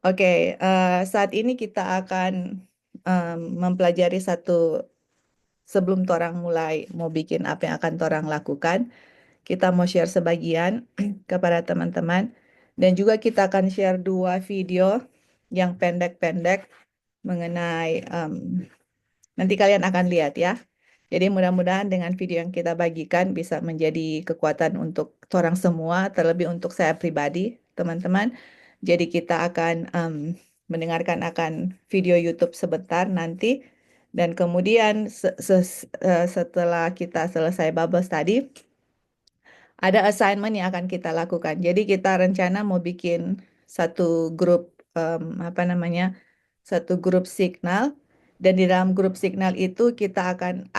Oke, saat ini kita akan mempelajari sebelum torang mulai mau bikin apa yang akan torang lakukan. Kita mau share sebagian kepada teman-teman. Dan juga kita akan share 2 video yang pendek-pendek mengenai, nanti kalian akan lihat ya. Jadi mudah-mudahan dengan video yang kita bagikan bisa menjadi kekuatan untuk orang semua, terlebih untuk saya pribadi, teman-teman. Jadi kita akan mendengarkan akan video YouTube sebentar nanti, dan kemudian setelah kita selesai bubble study, ada assignment yang akan kita lakukan. Jadi kita rencana mau bikin satu grup, apa namanya, satu grup signal, dan di dalam grup signal itu em, kita akan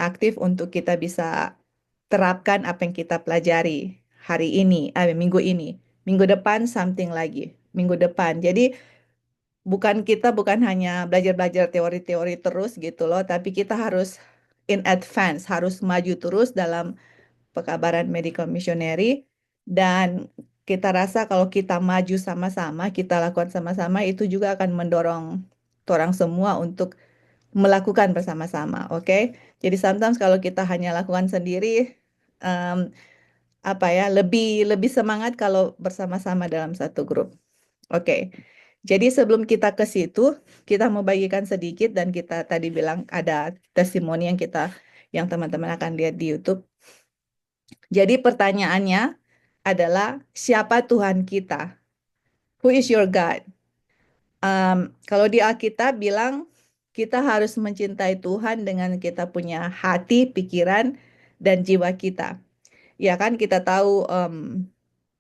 aktif untuk kita bisa terapkan apa yang kita pelajari hari ini, minggu ini, minggu depan something lagi, minggu depan. Jadi bukan hanya belajar-belajar teori-teori terus gitu loh, tapi kita harus in advance, harus maju terus dalam pekabaran medical missionary, dan kita rasa kalau kita maju sama-sama, kita lakukan sama-sama, itu juga akan mendorong orang semua untuk melakukan bersama-sama, oke? Jadi sometimes kalau kita hanya lakukan sendiri, em, apa ya, lebih lebih semangat kalau bersama-sama dalam satu grup. Oke. Jadi sebelum kita ke situ, kita mau bagikan sedikit, dan kita tadi bilang ada testimoni yang teman-teman akan lihat di YouTube. Jadi pertanyaannya adalah, siapa Tuhan kita? Who is your God? Kalau di Alkitab bilang kita harus mencintai Tuhan dengan kita punya hati, pikiran, dan jiwa kita. Ya kan, kita tahu.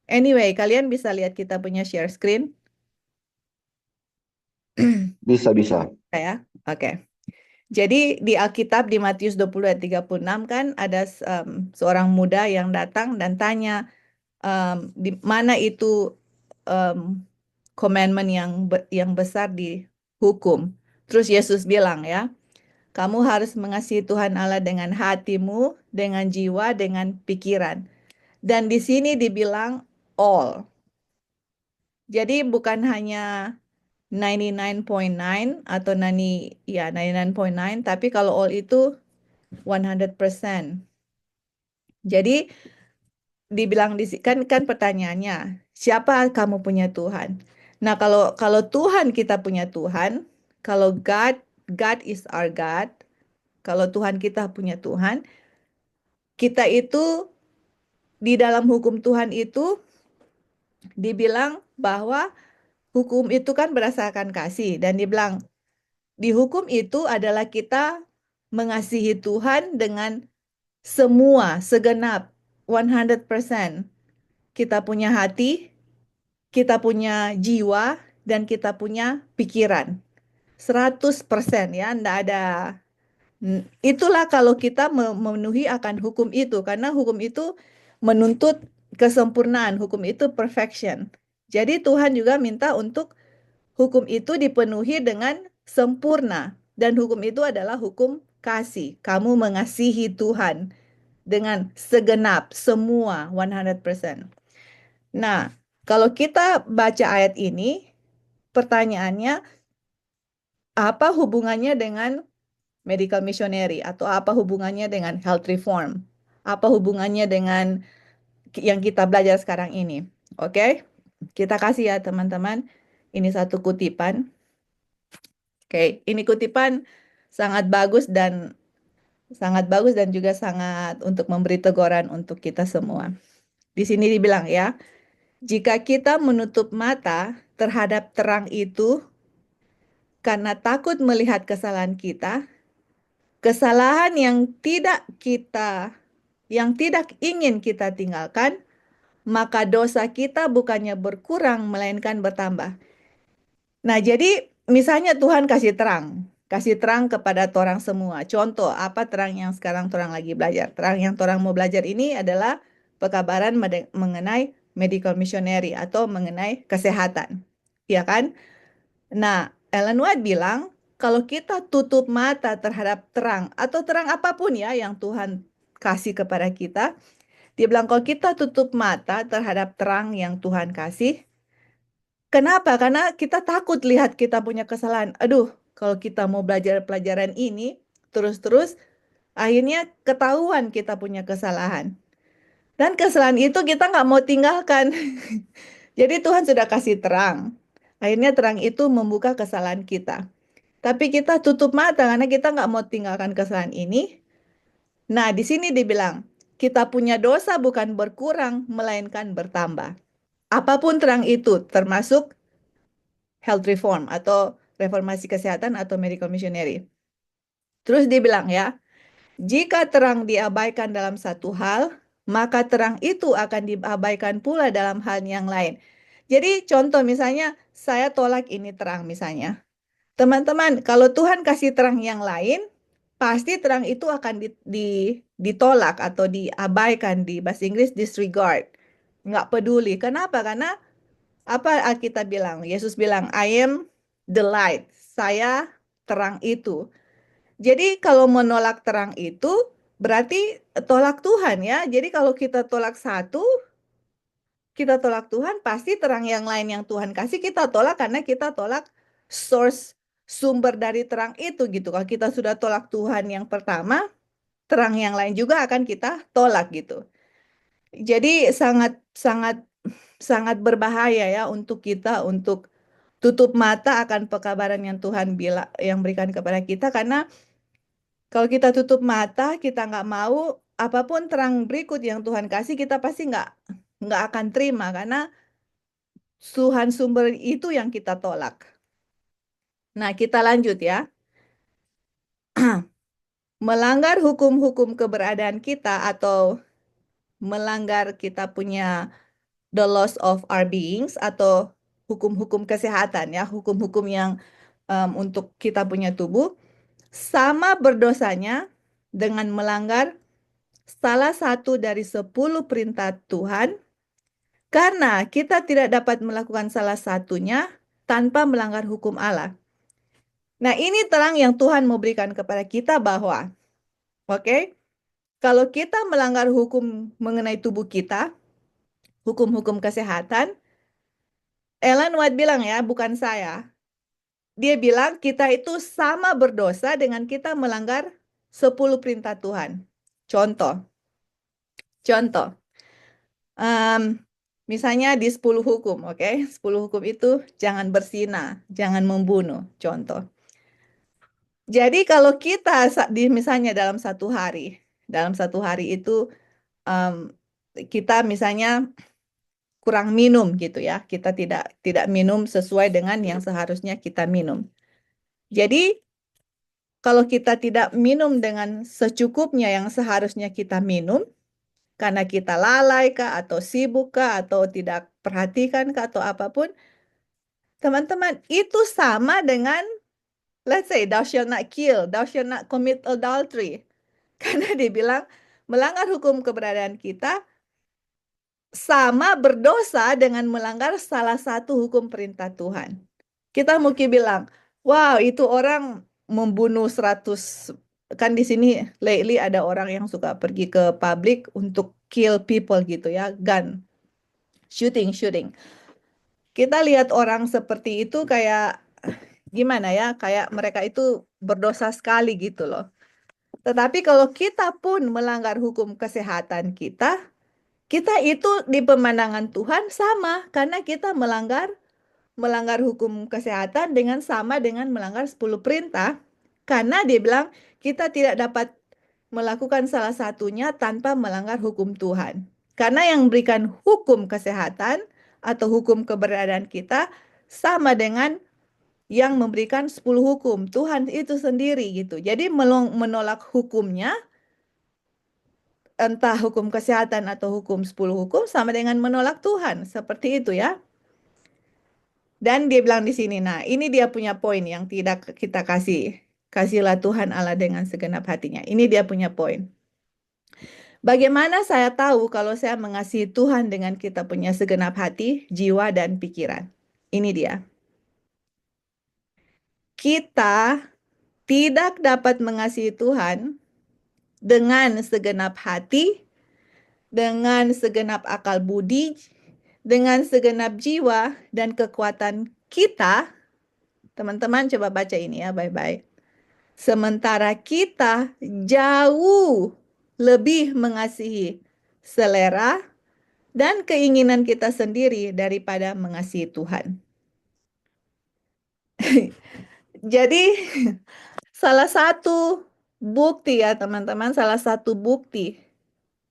Anyway, kalian bisa lihat kita punya share screen, Bisa, bisa. ya? Oke. Jadi di Alkitab di Matius 20 ayat 36 kan ada seorang muda yang datang dan tanya, di mana itu em, commandment yang besar di hukum. Terus Yesus bilang ya, kamu harus mengasihi Tuhan Allah dengan hatimu, dengan jiwa, dengan pikiran. Dan di sini dibilang all. Jadi bukan hanya 99.9 atau 99.9, tapi kalau all itu 100%. Jadi dibilang kan pertanyaannya, siapa kamu punya Tuhan? Nah, kalau kalau Tuhan kita punya Tuhan, kalau God is our God, kalau Tuhan kita punya Tuhan, kita itu di dalam hukum Tuhan itu dibilang bahwa hukum itu kan berdasarkan kasih, dan dibilang di hukum itu adalah kita mengasihi Tuhan dengan semua, segenap, 100%. Kita punya hati, kita punya jiwa, dan kita punya pikiran. 100% ya, enggak ada. Itulah kalau kita memenuhi akan hukum itu, karena hukum itu menuntut kesempurnaan, hukum itu perfection. Jadi Tuhan juga minta untuk hukum itu dipenuhi dengan sempurna, dan hukum itu adalah hukum kasih. Kamu mengasihi Tuhan dengan segenap, semua, 100%. Nah, kalau kita baca ayat ini, pertanyaannya, apa hubungannya dengan medical missionary, atau apa hubungannya dengan health reform? Apa hubungannya dengan yang kita belajar sekarang ini? Oke, kita kasih ya teman-teman. Ini satu kutipan. Oke, ini kutipan sangat bagus dan juga sangat untuk memberi teguran untuk kita semua. Di sini dibilang ya, jika kita menutup mata terhadap terang itu karena takut melihat kesalahan kita, kesalahan yang tidak ingin kita tinggalkan, maka dosa kita bukannya berkurang melainkan bertambah. Nah, jadi misalnya Tuhan kasih terang kepada orang semua. Contoh, apa terang yang sekarang orang lagi belajar? Terang yang orang mau belajar ini adalah pekabaran mengenai medical missionary atau mengenai kesehatan. Ya kan? Nah, Ellen White bilang, kalau kita tutup mata terhadap terang atau terang apapun ya yang Tuhan kasih kepada kita, Dia bilang kalau kita tutup mata terhadap terang yang Tuhan kasih, kenapa? Karena kita takut lihat kita punya kesalahan. Aduh, kalau kita mau belajar pelajaran ini terus-terus, akhirnya ketahuan kita punya kesalahan. Dan kesalahan itu kita nggak mau tinggalkan. Jadi Tuhan sudah kasih terang. Akhirnya terang itu membuka kesalahan kita. Tapi kita tutup mata karena kita nggak mau tinggalkan kesalahan ini. Nah, di sini dibilang, kita punya dosa bukan berkurang, melainkan bertambah. Apapun terang itu, termasuk health reform atau reformasi kesehatan atau medical missionary. Terus dibilang ya, jika terang diabaikan dalam satu hal, maka terang itu akan diabaikan pula dalam hal yang lain. Jadi contoh misalnya, saya tolak ini terang misalnya. Teman-teman, kalau Tuhan kasih terang yang lain, pasti terang itu akan ditolak atau diabaikan, di bahasa Inggris disregard. Nggak peduli. Kenapa? Karena apa Alkitab bilang? Yesus bilang, I am the light. Saya terang itu. Jadi kalau menolak terang itu, berarti tolak Tuhan ya. Jadi kalau kita tolak satu, kita tolak Tuhan, pasti terang yang lain yang Tuhan kasih kita tolak karena kita tolak source sumber dari terang itu gitu. Kalau kita sudah tolak Tuhan yang pertama, terang yang lain juga akan kita tolak gitu. Jadi sangat sangat sangat berbahaya ya untuk kita untuk tutup mata akan pekabaran yang Tuhan yang berikan kepada kita karena kalau kita tutup mata, kita nggak mau apapun terang berikut yang Tuhan kasih, kita pasti nggak akan terima karena Tuhan sumber itu yang kita tolak. Nah, kita lanjut ya. Melanggar hukum-hukum keberadaan kita atau melanggar kita punya the laws of our beings atau hukum-hukum kesehatan ya, hukum-hukum yang untuk kita punya tubuh, sama berdosanya dengan melanggar salah satu dari 10 perintah Tuhan, karena kita tidak dapat melakukan salah satunya tanpa melanggar hukum Allah. Nah, ini terang yang Tuhan mau berikan kepada kita bahwa, oke, kalau kita melanggar hukum mengenai tubuh kita, hukum-hukum kesehatan, Ellen White bilang ya, bukan saya. Dia bilang kita itu sama berdosa dengan kita melanggar 10 perintah Tuhan. Contoh, contoh. Em, misalnya di 10 hukum, oke? 10 hukum itu jangan berzina, jangan membunuh, contoh. Jadi kalau kita misalnya dalam satu hari itu em, kita misalnya kurang minum gitu ya, kita tidak tidak minum sesuai dengan yang seharusnya kita minum. Jadi kalau kita tidak minum dengan secukupnya yang seharusnya kita minum, karena kita lalai kah atau sibuk kah atau tidak perhatikan kah atau apapun, teman-teman, itu sama dengan let's say thou shall not kill, thou shall not commit adultery. Karena dibilang melanggar hukum keberadaan kita sama berdosa dengan melanggar salah satu hukum perintah Tuhan. Kita mungkin bilang, wow, itu orang membunuh 100, kan di sini lately ada orang yang suka pergi ke publik untuk kill people gitu ya, gun, shooting. Kita lihat orang seperti itu kayak gimana ya, kayak mereka itu berdosa sekali gitu loh. Tetapi kalau kita pun melanggar hukum kesehatan kita itu di pemandangan Tuhan sama karena kita melanggar hukum kesehatan dengan sama dengan melanggar 10 perintah karena dia bilang kita tidak dapat melakukan salah satunya tanpa melanggar hukum Tuhan. Karena yang memberikan hukum kesehatan atau hukum keberadaan kita sama dengan yang memberikan 10 hukum. Tuhan itu sendiri gitu. Jadi menolak hukumnya, entah hukum kesehatan atau hukum 10 hukum sama dengan menolak Tuhan. Seperti itu ya. Dan dia bilang di sini, nah ini dia punya poin yang tidak kita kasih. Kasihlah Tuhan Allah dengan segenap hatinya. Ini dia punya poin. Bagaimana saya tahu kalau saya mengasihi Tuhan dengan kita punya segenap hati, jiwa, dan pikiran? Ini dia. Kita tidak dapat mengasihi Tuhan dengan segenap hati dengan segenap akal budi, dengan segenap jiwa dan kekuatan kita. Teman-teman coba baca ini ya baik-baik. Sementara kita jauh lebih mengasihi selera dan keinginan kita sendiri daripada mengasihi Tuhan. Jadi salah satu bukti ya teman-teman, salah satu bukti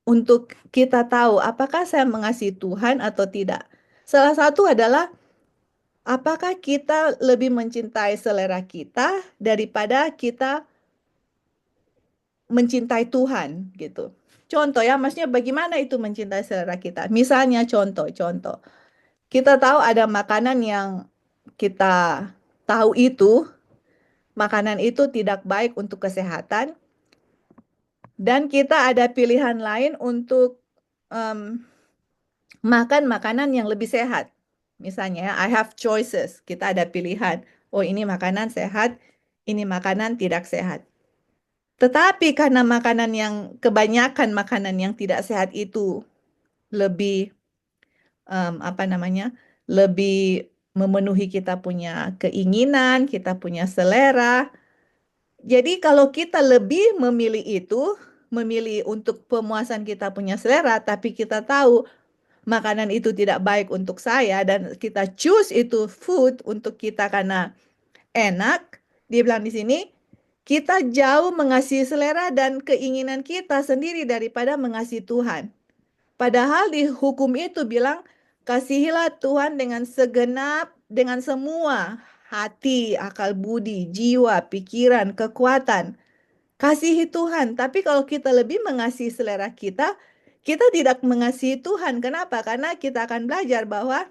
untuk kita tahu apakah saya mengasihi Tuhan atau tidak. Salah satu adalah apakah kita lebih mencintai selera kita daripada kita mencintai Tuhan gitu. Contoh ya, maksudnya bagaimana itu mencintai selera kita. Misalnya contoh. Kita tahu ada makanan yang kita tahu itu, makanan itu tidak baik untuk kesehatan, dan kita ada pilihan lain untuk em, makan makanan yang lebih sehat. Misalnya, I have choices. Kita ada pilihan. Oh, ini makanan sehat, ini makanan tidak sehat. Tetapi karena kebanyakan makanan yang tidak sehat itu lebih apa namanya, lebih memenuhi kita punya keinginan, kita punya selera. Jadi kalau kita lebih memilih itu, memilih untuk pemuasan kita punya selera, tapi kita tahu makanan itu tidak baik untuk saya dan kita choose itu food untuk kita karena enak, dia bilang di sini, kita jauh mengasihi selera dan keinginan kita sendiri daripada mengasihi Tuhan. Padahal di hukum itu bilang, kasihilah Tuhan dengan segenap, dengan semua hati, akal budi, jiwa, pikiran, kekuatan. Kasihi Tuhan. Tapi kalau kita lebih mengasihi selera kita, kita tidak mengasihi Tuhan. Kenapa? Karena kita akan belajar bahwa,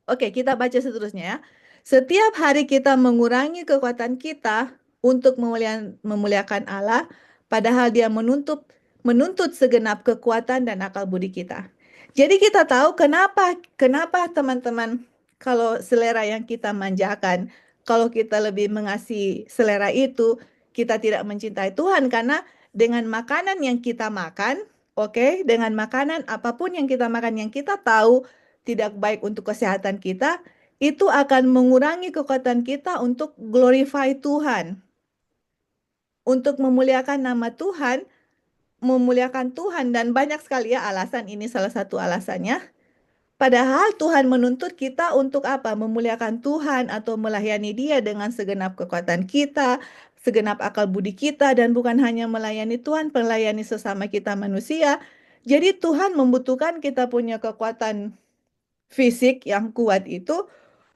oke, kita baca seterusnya ya. Setiap hari kita mengurangi kekuatan kita untuk memuliakan Allah, padahal Dia menuntut segenap kekuatan dan akal budi kita. Jadi kita tahu kenapa teman-teman kalau selera yang kita manjakan, kalau kita lebih mengasihi selera itu, kita tidak mencintai Tuhan karena dengan makanan yang kita makan, oke, dengan makanan apapun yang kita makan yang kita tahu tidak baik untuk kesehatan kita, itu akan mengurangi kekuatan kita untuk glorify Tuhan, untuk memuliakan nama Tuhan, memuliakan Tuhan, dan banyak sekali ya alasan, ini salah satu alasannya. Padahal Tuhan menuntut kita untuk apa? Memuliakan Tuhan atau melayani Dia dengan segenap kekuatan kita, segenap akal budi kita, dan bukan hanya melayani Tuhan, melayani sesama kita manusia. Jadi Tuhan membutuhkan kita punya kekuatan fisik yang kuat itu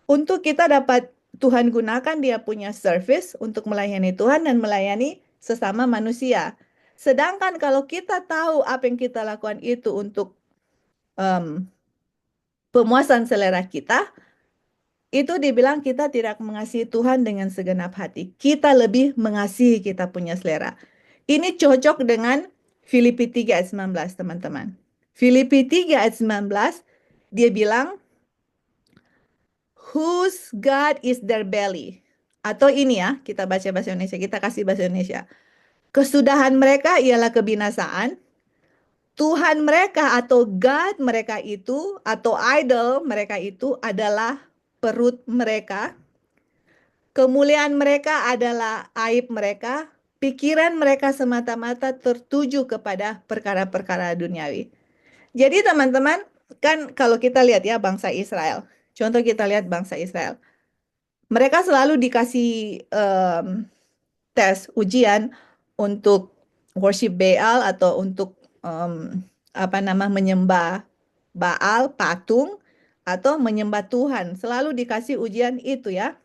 untuk kita dapat Tuhan gunakan dia punya service untuk melayani Tuhan dan melayani sesama manusia. Sedangkan kalau kita tahu apa yang kita lakukan itu untuk em, pemuasan selera kita, itu dibilang kita tidak mengasihi Tuhan dengan segenap hati. Kita lebih mengasihi kita punya selera. Ini cocok dengan Filipi 3 ayat 19, teman-teman. Filipi 3 ayat 19, dia bilang, whose God is their belly. Atau ini ya, kita baca bahasa Indonesia, kita kasih bahasa Indonesia. Kesudahan mereka ialah kebinasaan. Tuhan mereka atau God mereka itu, atau idol mereka itu adalah perut mereka. Kemuliaan mereka adalah aib mereka. Pikiran mereka semata-mata tertuju kepada perkara-perkara duniawi. Jadi teman-teman, kan kalau kita lihat ya bangsa Israel. Contoh kita lihat bangsa Israel. Mereka selalu dikasih tes ujian untuk worship Baal atau untuk menyembah Baal, patung, atau menyembah Tuhan. Selalu dikasih ujian itu ya.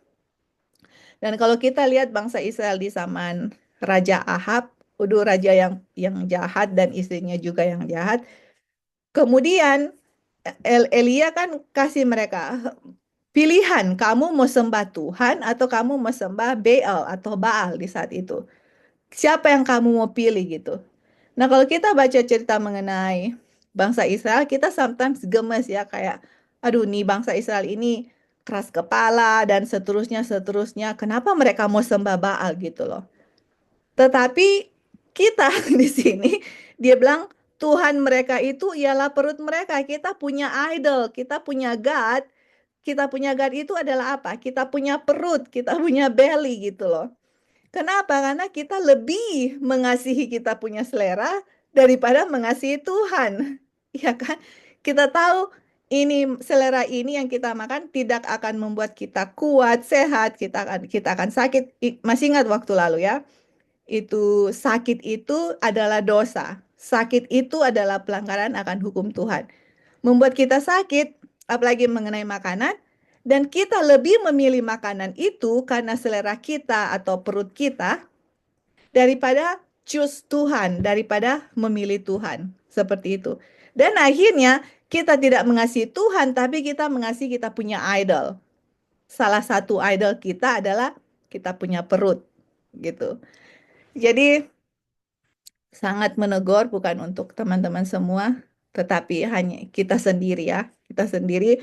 Dan kalau kita lihat bangsa Israel di zaman Raja Ahab, raja yang jahat dan istrinya juga yang jahat. Kemudian Elia kan kasih mereka pilihan, kamu mau sembah Tuhan atau kamu mau sembah Baal atau Baal di saat itu. Siapa yang kamu mau pilih gitu. Nah, kalau kita baca cerita mengenai bangsa Israel, kita sometimes gemes ya kayak, aduh nih bangsa Israel ini keras kepala dan seterusnya. Kenapa mereka mau sembah Baal gitu loh. Tetapi kita di sini dia bilang Tuhan mereka itu ialah perut mereka. Kita punya idol, kita punya God. Kita punya God itu adalah apa? Kita punya perut, kita punya belly gitu loh. Kenapa? Karena kita lebih mengasihi kita punya selera daripada mengasihi Tuhan. Ya kan? Kita tahu ini selera ini yang kita makan tidak akan membuat kita kuat, sehat, kita akan sakit. Masih ingat waktu lalu ya? Itu sakit itu adalah dosa. Sakit itu adalah pelanggaran akan hukum Tuhan. Membuat kita sakit, apalagi mengenai makanan, dan kita lebih memilih makanan itu karena selera kita atau perut kita daripada choose Tuhan, daripada memilih Tuhan. Seperti itu. Dan akhirnya kita tidak mengasihi Tuhan, tapi kita mengasihi kita punya idol. Salah satu idol kita adalah kita punya perut. Gitu. Jadi sangat menegur bukan untuk teman-teman semua, tetapi hanya kita sendiri ya. Kita sendiri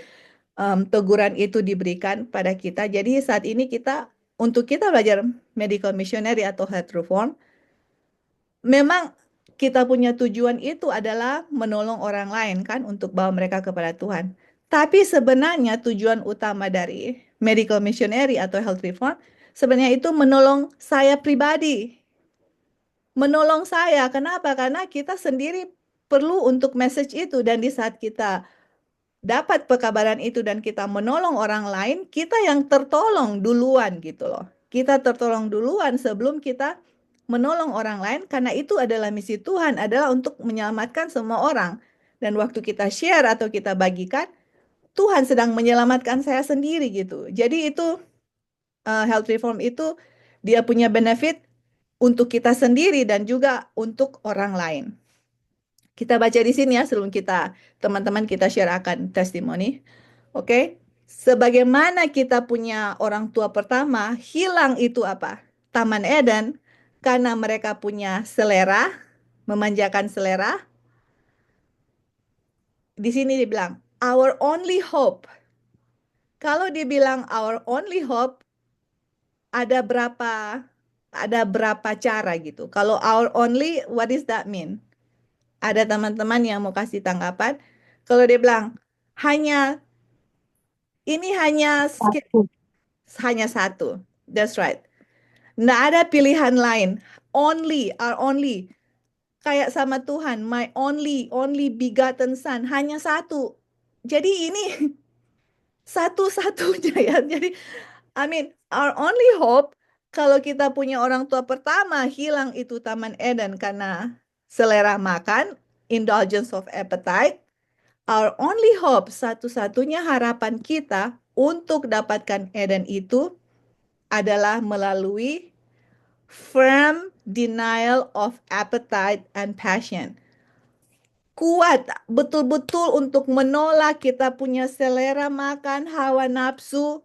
teguran itu diberikan pada kita. Jadi saat ini untuk kita belajar medical missionary atau health reform, memang kita punya tujuan itu adalah menolong orang lain kan untuk bawa mereka kepada Tuhan. Tapi sebenarnya tujuan utama dari medical missionary atau health reform sebenarnya itu menolong saya pribadi. Menolong saya. Kenapa? Karena kita sendiri perlu untuk message itu dan di saat kita dapat pekabaran itu dan kita menolong orang lain, kita yang tertolong duluan gitu loh. Kita tertolong duluan sebelum kita menolong orang lain karena itu adalah misi Tuhan, adalah untuk menyelamatkan semua orang. Dan waktu kita share atau kita bagikan, Tuhan sedang menyelamatkan saya sendiri gitu. Jadi itu health reform itu dia punya benefit untuk kita sendiri dan juga untuk orang lain. Kita baca di sini ya sebelum teman-teman kita share akan testimoni. Oke. Sebagaimana kita punya orang tua pertama, hilang itu apa? Taman Eden karena mereka punya selera, memanjakan selera. Di sini dibilang our only hope. Kalau dibilang our only hope, ada berapa cara gitu. Kalau our only, what does that mean? Ada teman-teman yang mau kasih tanggapan. Kalau dia bilang hanya ini Satu. hanya satu. That's right. Nggak ada pilihan lain. Only, our only. Kayak sama Tuhan, my only begotten son. Hanya satu. Jadi ini satu-satunya ya. Jadi, I mean, our only hope, kalau kita punya orang tua pertama, hilang itu Taman Eden karena selera makan, indulgence of appetite. Our only hope, satu-satunya harapan kita untuk dapatkan Eden itu adalah melalui firm denial of appetite and passion. Kuat betul-betul untuk menolak kita punya selera makan, hawa nafsu.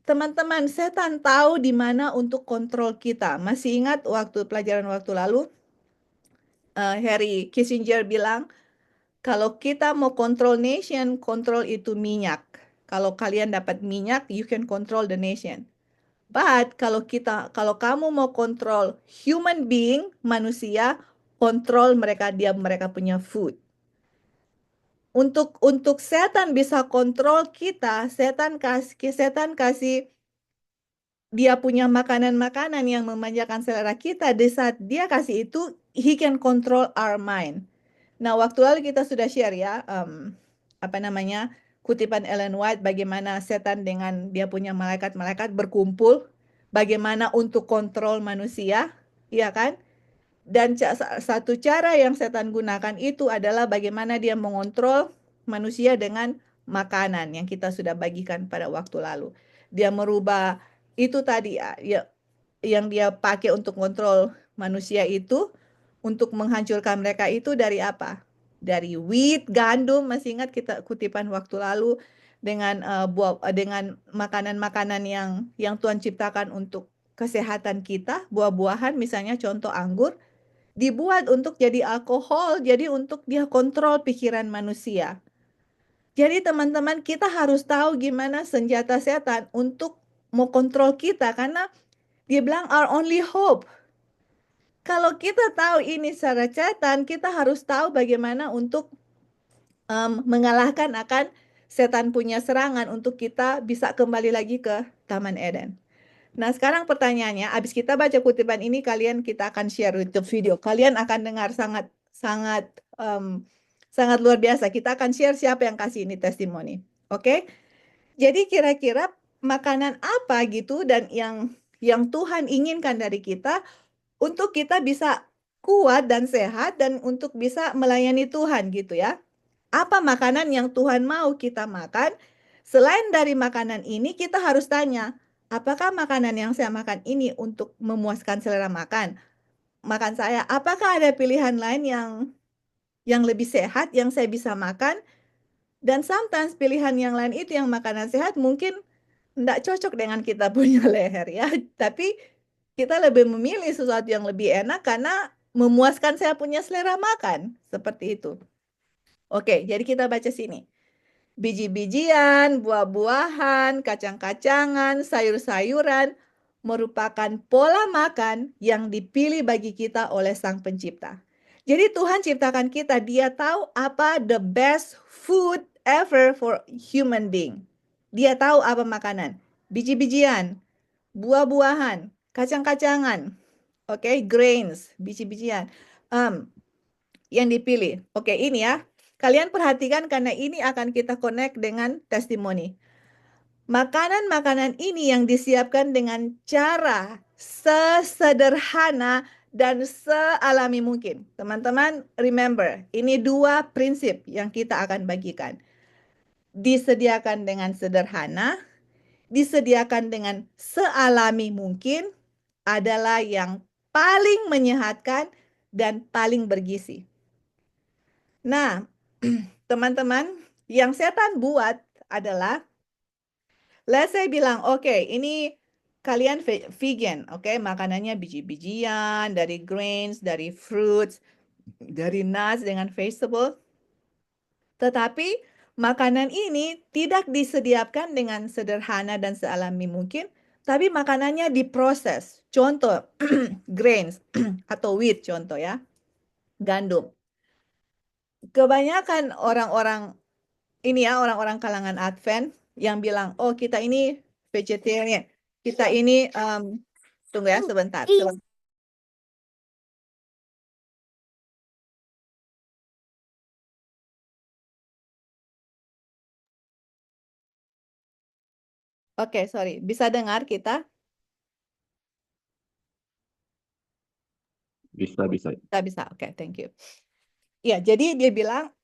Teman-teman, setan tahu di mana untuk kontrol kita. Masih ingat waktu pelajaran waktu lalu, Harry Kissinger bilang, kalau kita mau kontrol nation, kontrol itu minyak. Kalau kalian dapat minyak, you can control the nation. But kalau kamu mau kontrol human being, manusia, kontrol mereka punya food. Untuk setan bisa kontrol kita, setan kasih dia punya makanan-makanan yang memanjakan selera kita. Di saat dia kasih itu, he can control our mind. Nah, waktu lalu kita sudah share ya, apa namanya, kutipan Ellen White, bagaimana setan dengan dia punya malaikat-malaikat berkumpul, bagaimana untuk kontrol manusia, ya kan? Dan satu cara yang setan gunakan itu adalah bagaimana dia mengontrol manusia dengan makanan yang kita sudah bagikan pada waktu lalu. Dia merubah itu tadi ya, yang dia pakai untuk kontrol manusia itu untuk menghancurkan mereka itu dari apa? Dari wheat, gandum, masih ingat kita kutipan waktu lalu dengan dengan makanan-makanan yang Tuhan ciptakan untuk kesehatan kita, buah-buahan misalnya contoh anggur dibuat untuk jadi alkohol, jadi untuk dia kontrol pikiran manusia. Jadi teman-teman kita harus tahu gimana senjata setan untuk mau kontrol kita karena dia bilang our only hope. Kalau kita tahu ini secara catatan, kita harus tahu bagaimana untuk mengalahkan akan setan punya serangan untuk kita bisa kembali lagi ke Taman Eden. Nah, sekarang pertanyaannya, abis kita baca kutipan ini, kita akan share YouTube video. Kalian akan dengar sangat sangat sangat luar biasa. Kita akan share siapa yang kasih ini testimoni. Oke? Jadi kira-kira makanan apa gitu dan yang Tuhan inginkan dari kita untuk kita bisa kuat dan sehat dan untuk bisa melayani Tuhan gitu ya. Apa makanan yang Tuhan mau kita makan? Selain dari makanan ini, kita harus tanya, apakah makanan yang saya makan ini untuk memuaskan selera makan saya? Apakah ada pilihan lain yang lebih sehat yang saya bisa makan? Dan sometimes pilihan yang lain itu yang makanan sehat mungkin tidak cocok dengan kita punya leher ya. Tapi kita lebih memilih sesuatu yang lebih enak karena memuaskan saya punya selera makan. Seperti itu. Oke, jadi kita baca sini. Biji-bijian, buah-buahan, kacang-kacangan, sayur-sayuran merupakan pola makan yang dipilih bagi kita oleh Sang Pencipta. Jadi Tuhan ciptakan kita, Dia tahu apa the best food ever for human being. Dia tahu apa makanan, biji-bijian, buah-buahan, kacang-kacangan, grains, biji-bijian. Yang dipilih. Oke, ini ya. Kalian perhatikan karena ini akan kita connect dengan testimoni. Makanan-makanan ini yang disiapkan dengan cara sesederhana dan sealami mungkin. Teman-teman, remember, ini dua prinsip yang kita akan bagikan. Disediakan dengan sederhana, disediakan dengan sealami mungkin adalah yang paling menyehatkan dan paling bergizi. Nah, teman-teman, yang setan buat adalah, let's say bilang, oke, ini kalian vegan, oke, makanannya biji-bijian, dari grains, dari fruits, dari nuts dengan vegetable. Tetapi makanan ini tidak disediakan dengan sederhana dan sealami mungkin, tapi makanannya diproses. Contoh, grains atau wheat contoh ya, gandum. Kebanyakan orang-orang ini ya, orang-orang kalangan Advent yang bilang, oh kita ini vegetarian, kita ini, tunggu ya sebentar. Oke, sorry, bisa dengar kita? Bisa. Bisa, oke, thank you. Ya, jadi dia bilang,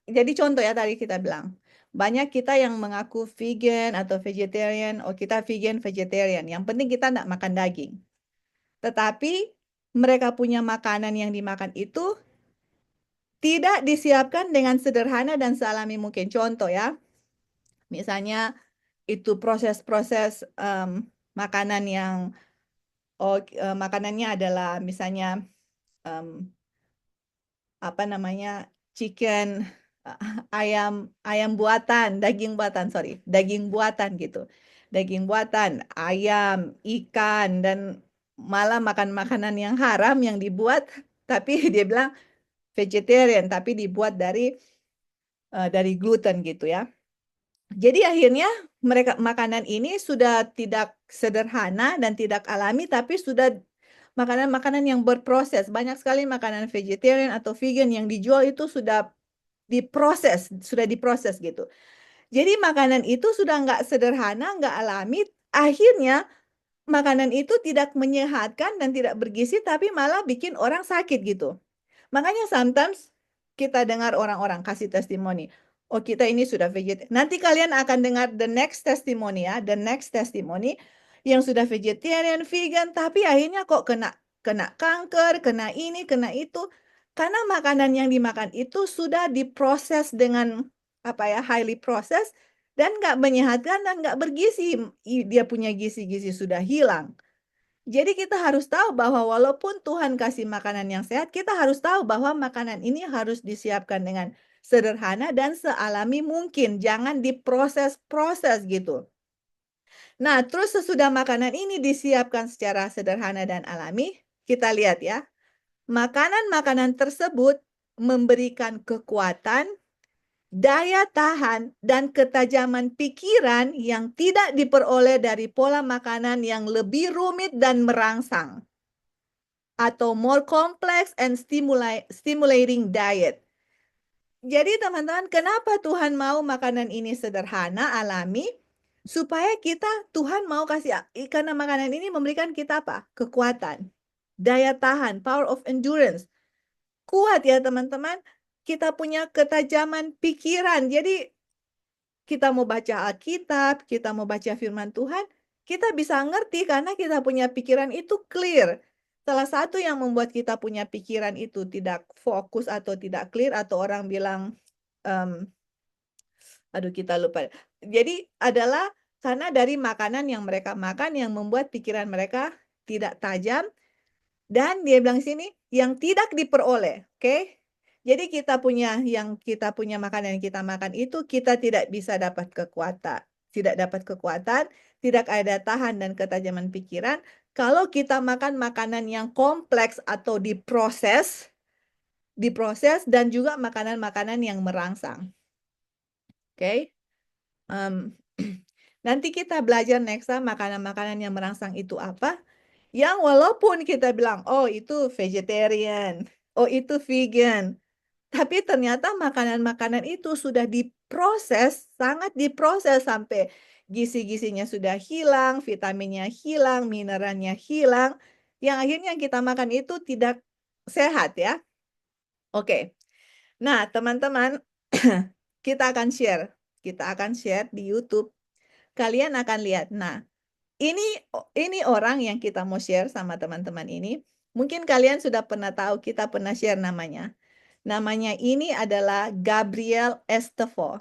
jadi contoh ya tadi kita bilang, banyak kita yang mengaku vegan atau vegetarian, oh kita vegan, vegetarian, yang penting kita tidak makan daging. Tetapi mereka punya makanan yang dimakan itu tidak disiapkan dengan sederhana dan sealami mungkin. Contoh ya, misalnya itu proses-proses makanan yang makanannya adalah misalnya apa namanya chicken, ayam buatan, daging buatan gitu, daging buatan, ayam, ikan dan malah makan makanan yang haram yang dibuat, tapi dia bilang vegetarian, tapi dibuat dari gluten gitu ya. Jadi akhirnya makanan ini sudah tidak sederhana dan tidak alami, tapi sudah makanan-makanan yang berproses. Banyak sekali makanan vegetarian atau vegan yang dijual itu sudah diproses gitu. Jadi makanan itu sudah nggak sederhana, nggak alami. Akhirnya makanan itu tidak menyehatkan dan tidak bergizi, tapi malah bikin orang sakit gitu. Makanya sometimes kita dengar orang-orang kasih testimoni, oh kita ini sudah vegetarian. Nanti kalian akan dengar the next testimony ya, the next testimony yang sudah vegetarian, vegan, tapi akhirnya kok kena kanker, kena ini, kena itu. Karena makanan yang dimakan itu sudah diproses dengan highly processed dan nggak menyehatkan dan nggak bergizi. Dia punya gizi-gizi sudah hilang. Jadi kita harus tahu bahwa walaupun Tuhan kasih makanan yang sehat, kita harus tahu bahwa makanan ini harus disiapkan dengan sederhana dan sealami mungkin. Jangan diproses-proses gitu. Nah, terus sesudah makanan ini disiapkan secara sederhana dan alami, kita lihat ya. Makanan-makanan tersebut memberikan kekuatan, daya tahan, dan ketajaman pikiran yang tidak diperoleh dari pola makanan yang lebih rumit dan merangsang, atau more complex and stimulating diet. Jadi teman-teman, kenapa Tuhan mau makanan ini sederhana, alami? Supaya Tuhan mau kasih, karena makanan ini memberikan kita apa? Kekuatan, daya tahan, power of endurance. Kuat ya teman-teman, kita punya ketajaman pikiran. Jadi kita mau baca Alkitab, kita mau baca firman Tuhan, kita bisa ngerti karena kita punya pikiran itu clear. Salah satu yang membuat kita punya pikiran itu tidak fokus atau tidak clear, atau orang bilang, aduh kita lupa. Jadi adalah karena dari makanan yang mereka makan yang membuat pikiran mereka tidak tajam. Dan dia bilang sini, yang tidak diperoleh, oke? Jadi kita punya makanan yang kita makan itu, kita tidak bisa dapat kekuatan. Tidak dapat kekuatan, tidak ada tahan dan ketajaman pikiran. Kalau kita makan makanan yang kompleks atau diproses dan juga makanan-makanan yang merangsang. Oke? Nanti kita belajar next time makanan-makanan yang merangsang itu apa. Yang walaupun kita bilang, oh itu vegetarian, oh itu vegan. Tapi ternyata makanan-makanan itu sudah diproses, sangat diproses sampai gizi-gizinya sudah hilang, vitaminnya hilang, mineralnya hilang. Yang akhirnya kita makan itu tidak sehat ya. Oke. Nah, teman-teman, kita akan share. Kita akan share di YouTube. Kalian akan lihat. Nah, ini orang yang kita mau share sama teman-teman ini. Mungkin kalian sudah pernah tahu, kita pernah share namanya. Namanya ini adalah Gabriel Estefo.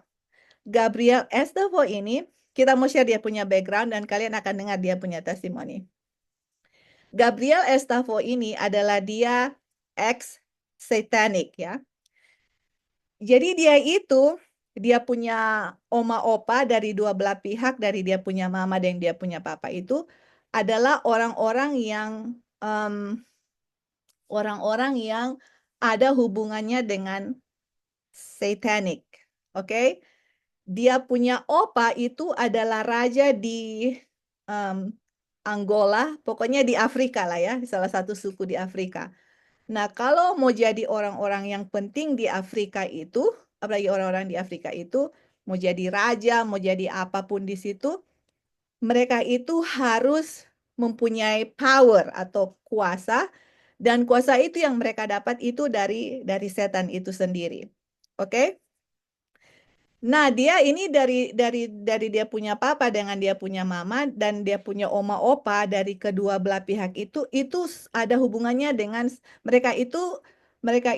Gabriel Estefo ini, kita mau share dia punya background dan kalian akan dengar dia punya testimoni. Gabriel Estefo ini adalah dia ex-satanic ya. Jadi dia punya oma opa dari dua belah pihak, dari dia punya mama dan dia punya papa itu adalah orang-orang yang ada hubungannya dengan satanic. Oke? Dia punya opa itu adalah raja di Angola, pokoknya di Afrika lah ya, salah satu suku di Afrika. Nah, kalau mau jadi orang-orang yang penting di Afrika itu, apalagi orang-orang di Afrika itu, mau jadi raja, mau jadi apapun di situ, mereka itu harus mempunyai power atau kuasa, dan kuasa itu yang mereka dapat itu dari setan itu sendiri. Oke? Nah, dia ini dari dia punya papa dengan dia punya mama dan dia punya oma opa dari kedua belah pihak itu ada hubungannya dengan mereka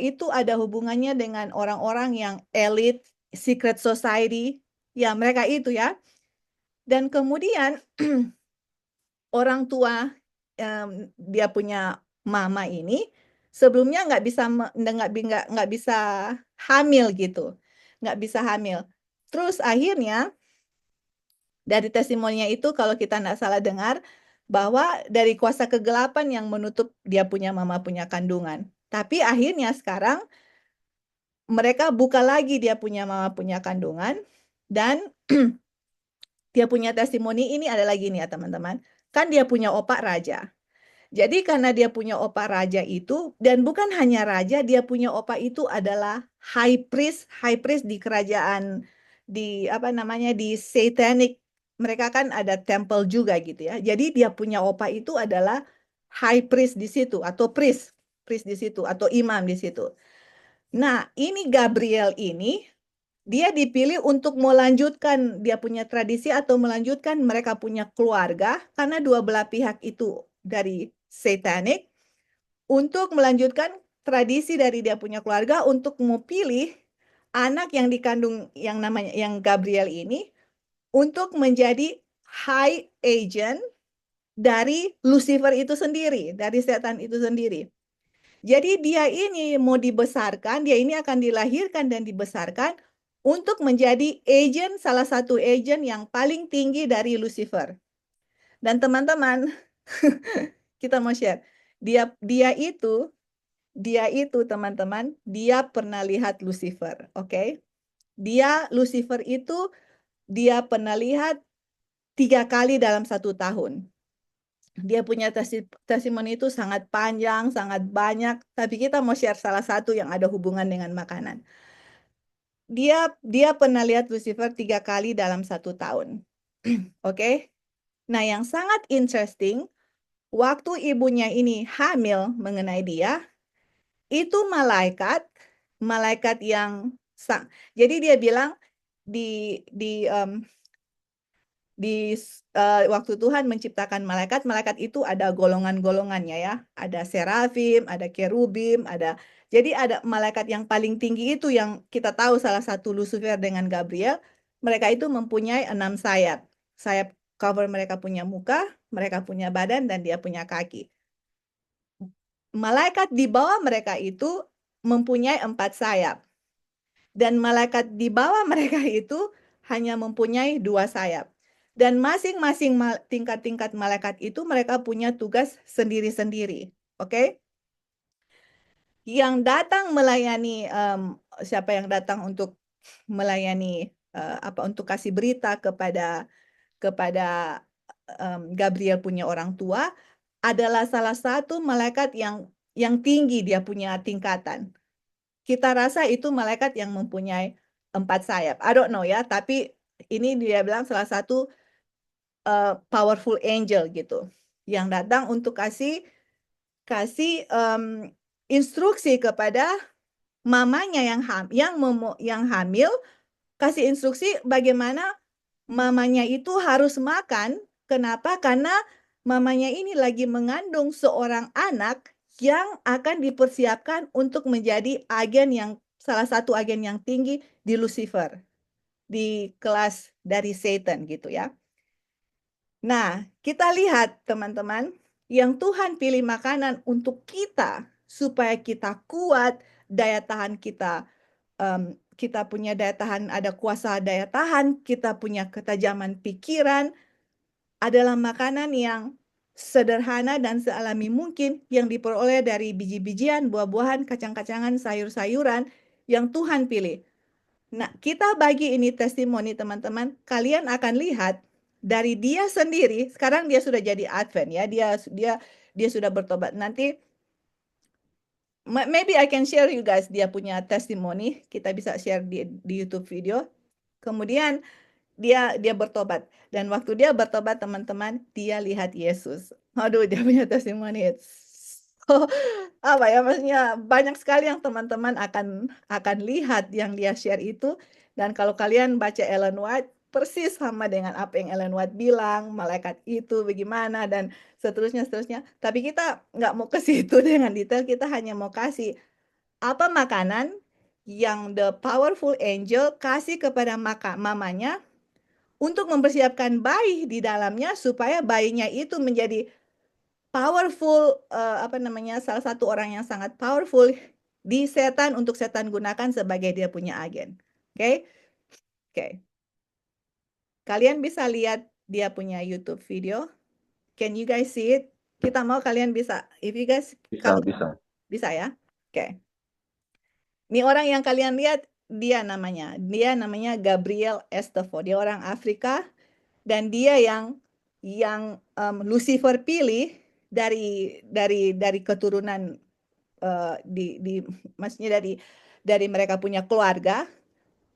itu ada hubungannya dengan orang-orang yang elit, secret society. Ya, mereka itu ya. Dan kemudian orang tua dia punya mama ini sebelumnya nggak bisa hamil gitu, nggak bisa hamil. Terus akhirnya dari testimoninya itu kalau kita nggak salah dengar bahwa dari kuasa kegelapan yang menutup dia punya mama punya kandungan. Tapi akhirnya sekarang mereka buka lagi dia punya mama punya kandungan dan dia punya testimoni ini ada lagi nih ya teman-teman. Kan dia punya opak raja. Jadi karena dia punya opa raja itu, dan bukan hanya raja, dia punya opa itu adalah high priest di kerajaan, di satanic. Mereka kan ada temple juga gitu ya. Jadi dia punya opa itu adalah high priest di situ, atau priest di situ, atau imam di situ. Nah, ini Gabriel ini, dia dipilih untuk melanjutkan dia punya tradisi atau melanjutkan mereka punya keluarga, karena dua belah pihak itu dari satanic, untuk melanjutkan tradisi dari dia punya keluarga untuk memilih anak yang dikandung yang Gabriel ini untuk menjadi high agent dari Lucifer itu sendiri, dari setan itu sendiri. Jadi dia ini mau dibesarkan, dia ini akan dilahirkan dan dibesarkan untuk menjadi salah satu agent yang paling tinggi dari Lucifer. Dan teman-teman, kita mau share. Dia itu teman-teman, dia pernah lihat Lucifer, oke? Lucifer itu dia pernah lihat 3 kali dalam 1 tahun. Dia punya testimoni itu sangat panjang, sangat banyak, tapi kita mau share salah satu yang ada hubungan dengan makanan. Dia pernah lihat Lucifer 3 kali dalam 1 tahun. Oke? Nah, yang sangat interesting, waktu ibunya ini hamil mengenai dia, itu malaikat yang jadi dia bilang waktu Tuhan menciptakan malaikat itu ada golongan-golongannya ya. Ada serafim, ada kerubim, jadi ada malaikat yang paling tinggi itu yang kita tahu salah satu Lucifer dengan Gabriel. Mereka itu mempunyai 6 sayap. Sayap cover mereka punya muka, mereka punya badan, dan dia punya kaki. Malaikat di bawah mereka itu mempunyai 4 sayap. Dan malaikat di bawah mereka itu hanya mempunyai 2 sayap. Dan masing-masing tingkat-tingkat malaikat itu mereka punya tugas sendiri-sendiri. Oke? Yang datang melayani, siapa yang datang untuk melayani, untuk kasih berita kepada Gabriel punya orang tua, adalah salah satu malaikat yang tinggi, dia punya tingkatan. Kita rasa itu malaikat yang mempunyai 4 sayap. I don't know ya, tapi ini dia bilang salah satu powerful angel gitu, yang datang untuk kasih instruksi kepada mamanya yang hamil, kasih instruksi bagaimana mamanya itu harus makan. Kenapa? Karena mamanya ini lagi mengandung seorang anak yang akan dipersiapkan untuk menjadi salah satu agen yang tinggi di Lucifer, di kelas dari Satan gitu ya. Nah, kita lihat teman-teman, yang Tuhan pilih makanan untuk kita supaya kita kuat, daya tahan kita, kita punya daya tahan, ada kuasa daya tahan, kita punya ketajaman pikiran, adalah makanan yang sederhana dan sealami mungkin yang diperoleh dari biji-bijian, buah-buahan, kacang-kacangan, sayur-sayuran yang Tuhan pilih. Nah, kita bagi ini testimoni teman-teman, kalian akan lihat dari dia sendiri. Sekarang dia sudah jadi Advent ya, dia sudah bertobat. Nanti maybe I can share you guys dia punya testimoni, kita bisa share di YouTube video. Kemudian dia bertobat, dan waktu dia bertobat teman-teman, dia lihat Yesus. Aduh, dia punya testimoni. So, apa ya, maksudnya banyak sekali yang teman-teman akan lihat yang dia share itu. Dan kalau kalian baca Ellen White, persis sama dengan apa yang Ellen White bilang, malaikat itu bagaimana dan seterusnya. Tapi kita nggak mau ke situ dengan detail, kita hanya mau kasih apa makanan yang the powerful angel kasih kepada mamanya untuk mempersiapkan bayi di dalamnya supaya bayinya itu menjadi powerful, salah satu orang yang sangat powerful di setan, untuk setan gunakan sebagai dia punya agen. Oke? Oke. Kalian bisa lihat dia punya YouTube video. Can you guys see it? Kita mau kalian bisa. If you guys bisa ya. Oke. Ini orang yang kalian lihat, dia namanya Gabriel Estefo. Dia orang Afrika. Dan dia yang Lucifer pilih dari keturunan, maksudnya dari mereka punya keluarga,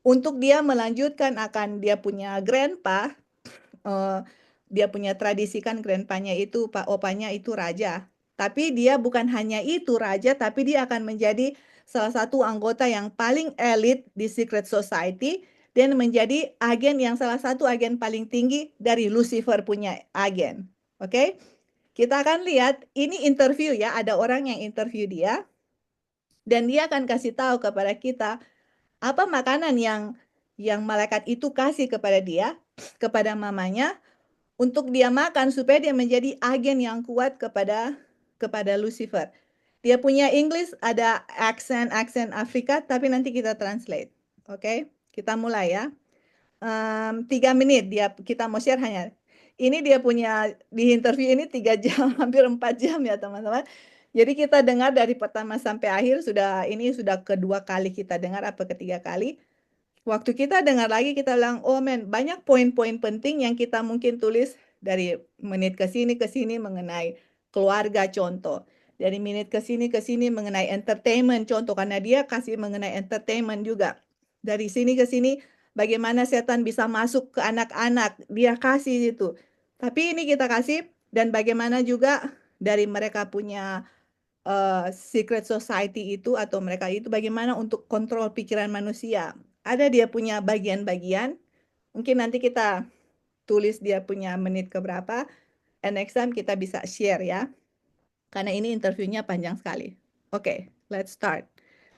untuk dia melanjutkan akan dia punya grandpa. Dia punya tradisi kan, grandpanya itu, opanya itu raja. Tapi dia bukan hanya itu raja, tapi dia akan menjadi salah satu anggota yang paling elit di Secret Society, dan menjadi salah satu agen paling tinggi dari Lucifer punya agen. Oke? Kita akan lihat, ini interview ya, ada orang yang interview dia, dan dia akan kasih tahu kepada kita apa makanan yang malaikat itu kasih kepada dia, kepada mamanya, untuk dia makan supaya dia menjadi agen yang kuat kepada Lucifer. Dia punya English, ada aksen Afrika, tapi nanti kita translate. Oke? Kita mulai ya. 3 menit kita mau share hanya. Ini dia punya, di interview ini 3 jam, hampir 4 jam ya teman-teman. Jadi kita dengar dari pertama sampai akhir ini sudah kedua kali kita dengar apa ketiga kali. Waktu kita dengar lagi kita bilang, oh men, banyak poin-poin penting yang kita mungkin tulis dari menit ke sini mengenai keluarga contoh. Dari menit ke sini mengenai entertainment contoh, karena dia kasih mengenai entertainment juga. Dari sini ke sini bagaimana setan bisa masuk ke anak-anak, dia kasih itu. Tapi ini kita kasih dan bagaimana juga dari mereka punya secret society itu atau mereka itu bagaimana untuk kontrol pikiran manusia. Ada dia punya bagian-bagian. Mungkin nanti kita tulis dia punya menit keberapa. And next time kita bisa share ya. Karena ini interviewnya panjang sekali. Oke, let's start.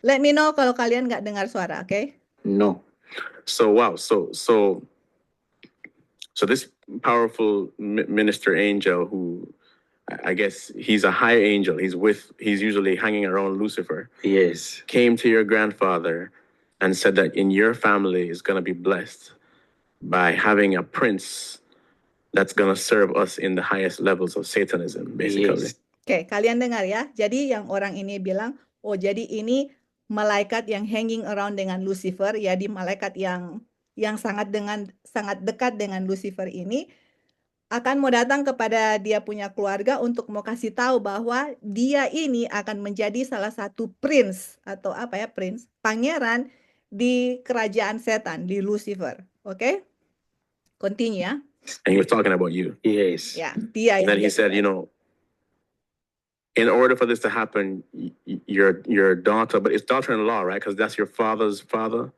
Let me know kalau kalian nggak dengar suara, oke? No. So wow, so this powerful minister angel, who I guess he's a high angel, he's usually hanging around Lucifer, Yes. came to your grandfather and said that in your family is going to be blessed by having a prince that's going to serve us in the highest levels of Satanism, basically. Yes. Oke, kalian dengar ya. Jadi yang orang ini bilang, oh jadi ini malaikat yang hanging around dengan Lucifer, ya di malaikat yang sangat dekat dengan Lucifer ini akan mau datang kepada dia punya keluarga untuk mau kasih tahu bahwa dia ini akan menjadi salah satu prince atau apa ya, prince, pangeran di kerajaan setan, di Lucifer. Oke? Continue ya. And he was talking about you. Yes. Ya, dia And then yang he said, you know, in order for this to happen, your daughter, but it's daughter-in-law, right? Because that's your father's father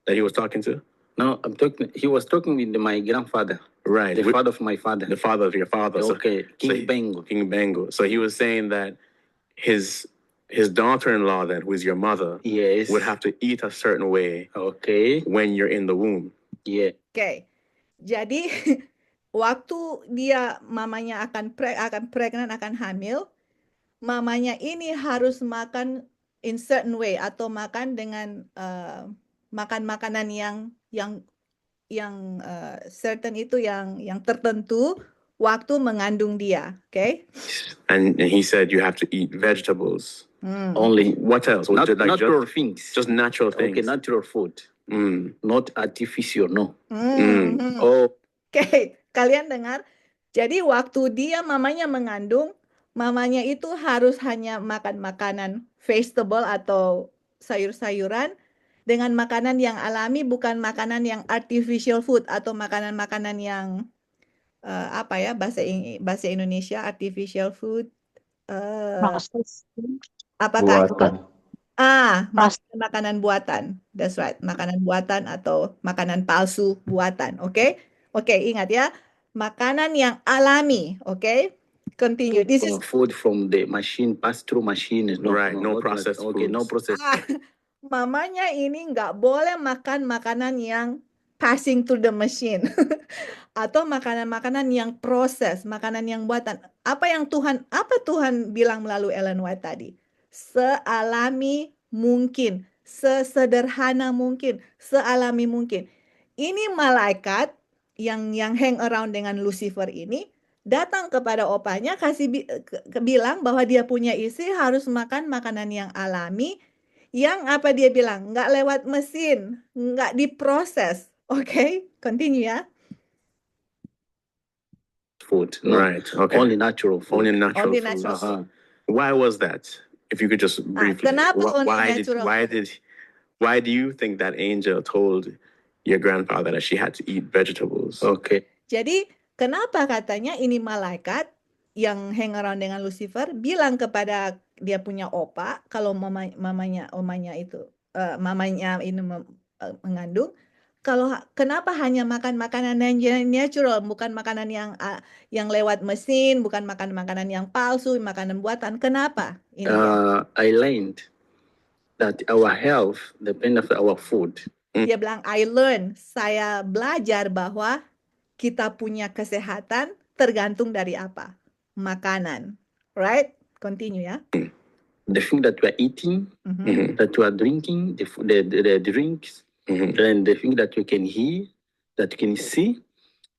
that he was talking to? No, he was talking with my grandfather. Right. The father of my father. The father of your father. Okay. King Bengu. King Bengu. So he was saying that his daughter-in-law then, who is your mother, Yes. would have to eat a certain way Okay. when you're in the womb. Yeah. Oke. Jadi waktu dia mamanya akan pregnant, akan hamil, mamanya ini harus makan in certain way atau makan dengan makan makanan yang certain itu yang tertentu waktu mengandung dia, oke? And he said you have to eat vegetables. Only. What else? Not Just natural things. just natural things. Okay, natural food. Mm. Not artificial, no. Oh, Oke, kalian dengar? Jadi waktu dia mamanya mengandung, mamanya itu harus hanya makan makanan vegetable atau sayur-sayuran dengan makanan yang alami, bukan makanan yang artificial food atau makanan-makanan yang apa ya bahasa Indonesia artificial food. Apakah Buatan. makanan buatan? That's right, makanan buatan atau makanan palsu buatan. Oke? Oke, ingat ya. Makanan yang alami, oke? Continue. This is food from the machine, pass through machine. No, right, no processed Okay, no foods. processed. mamanya ini nggak boleh makan makanan yang passing through the machine atau makanan-makanan yang proses, makanan yang buatan. Apa Tuhan bilang melalui Ellen White tadi? Sealami mungkin, sesederhana mungkin, sealami mungkin. Ini malaikat yang hang around dengan Lucifer ini datang kepada opanya bilang bahwa dia punya istri harus makan makanan yang alami, yang apa dia bilang nggak lewat mesin, nggak diproses. Oke, continue ya. Food. No. Right. Okay. Only natural food. Only natural Only food. natural food. Why was that? If you could just briefly. Kenapa only natural food? Why do you think that angel told your grandfather that she had to eat vegetables? Okay. Jadi kenapa katanya ini malaikat yang hang around dengan Lucifer bilang kepada dia punya opa kalau mamanya ini mengandung, kalau kenapa hanya makan makanan yang natural, bukan makanan yang lewat mesin, bukan makan makanan yang palsu, makanan buatan. Kenapa? I learned that our health depends on our food. Dia bilang, saya belajar bahwa kita punya kesehatan tergantung dari apa? Makanan. Right? Continue ya. The thing that we are eating, that we are drinking, the drinks, and the thing that we can hear, that we can see,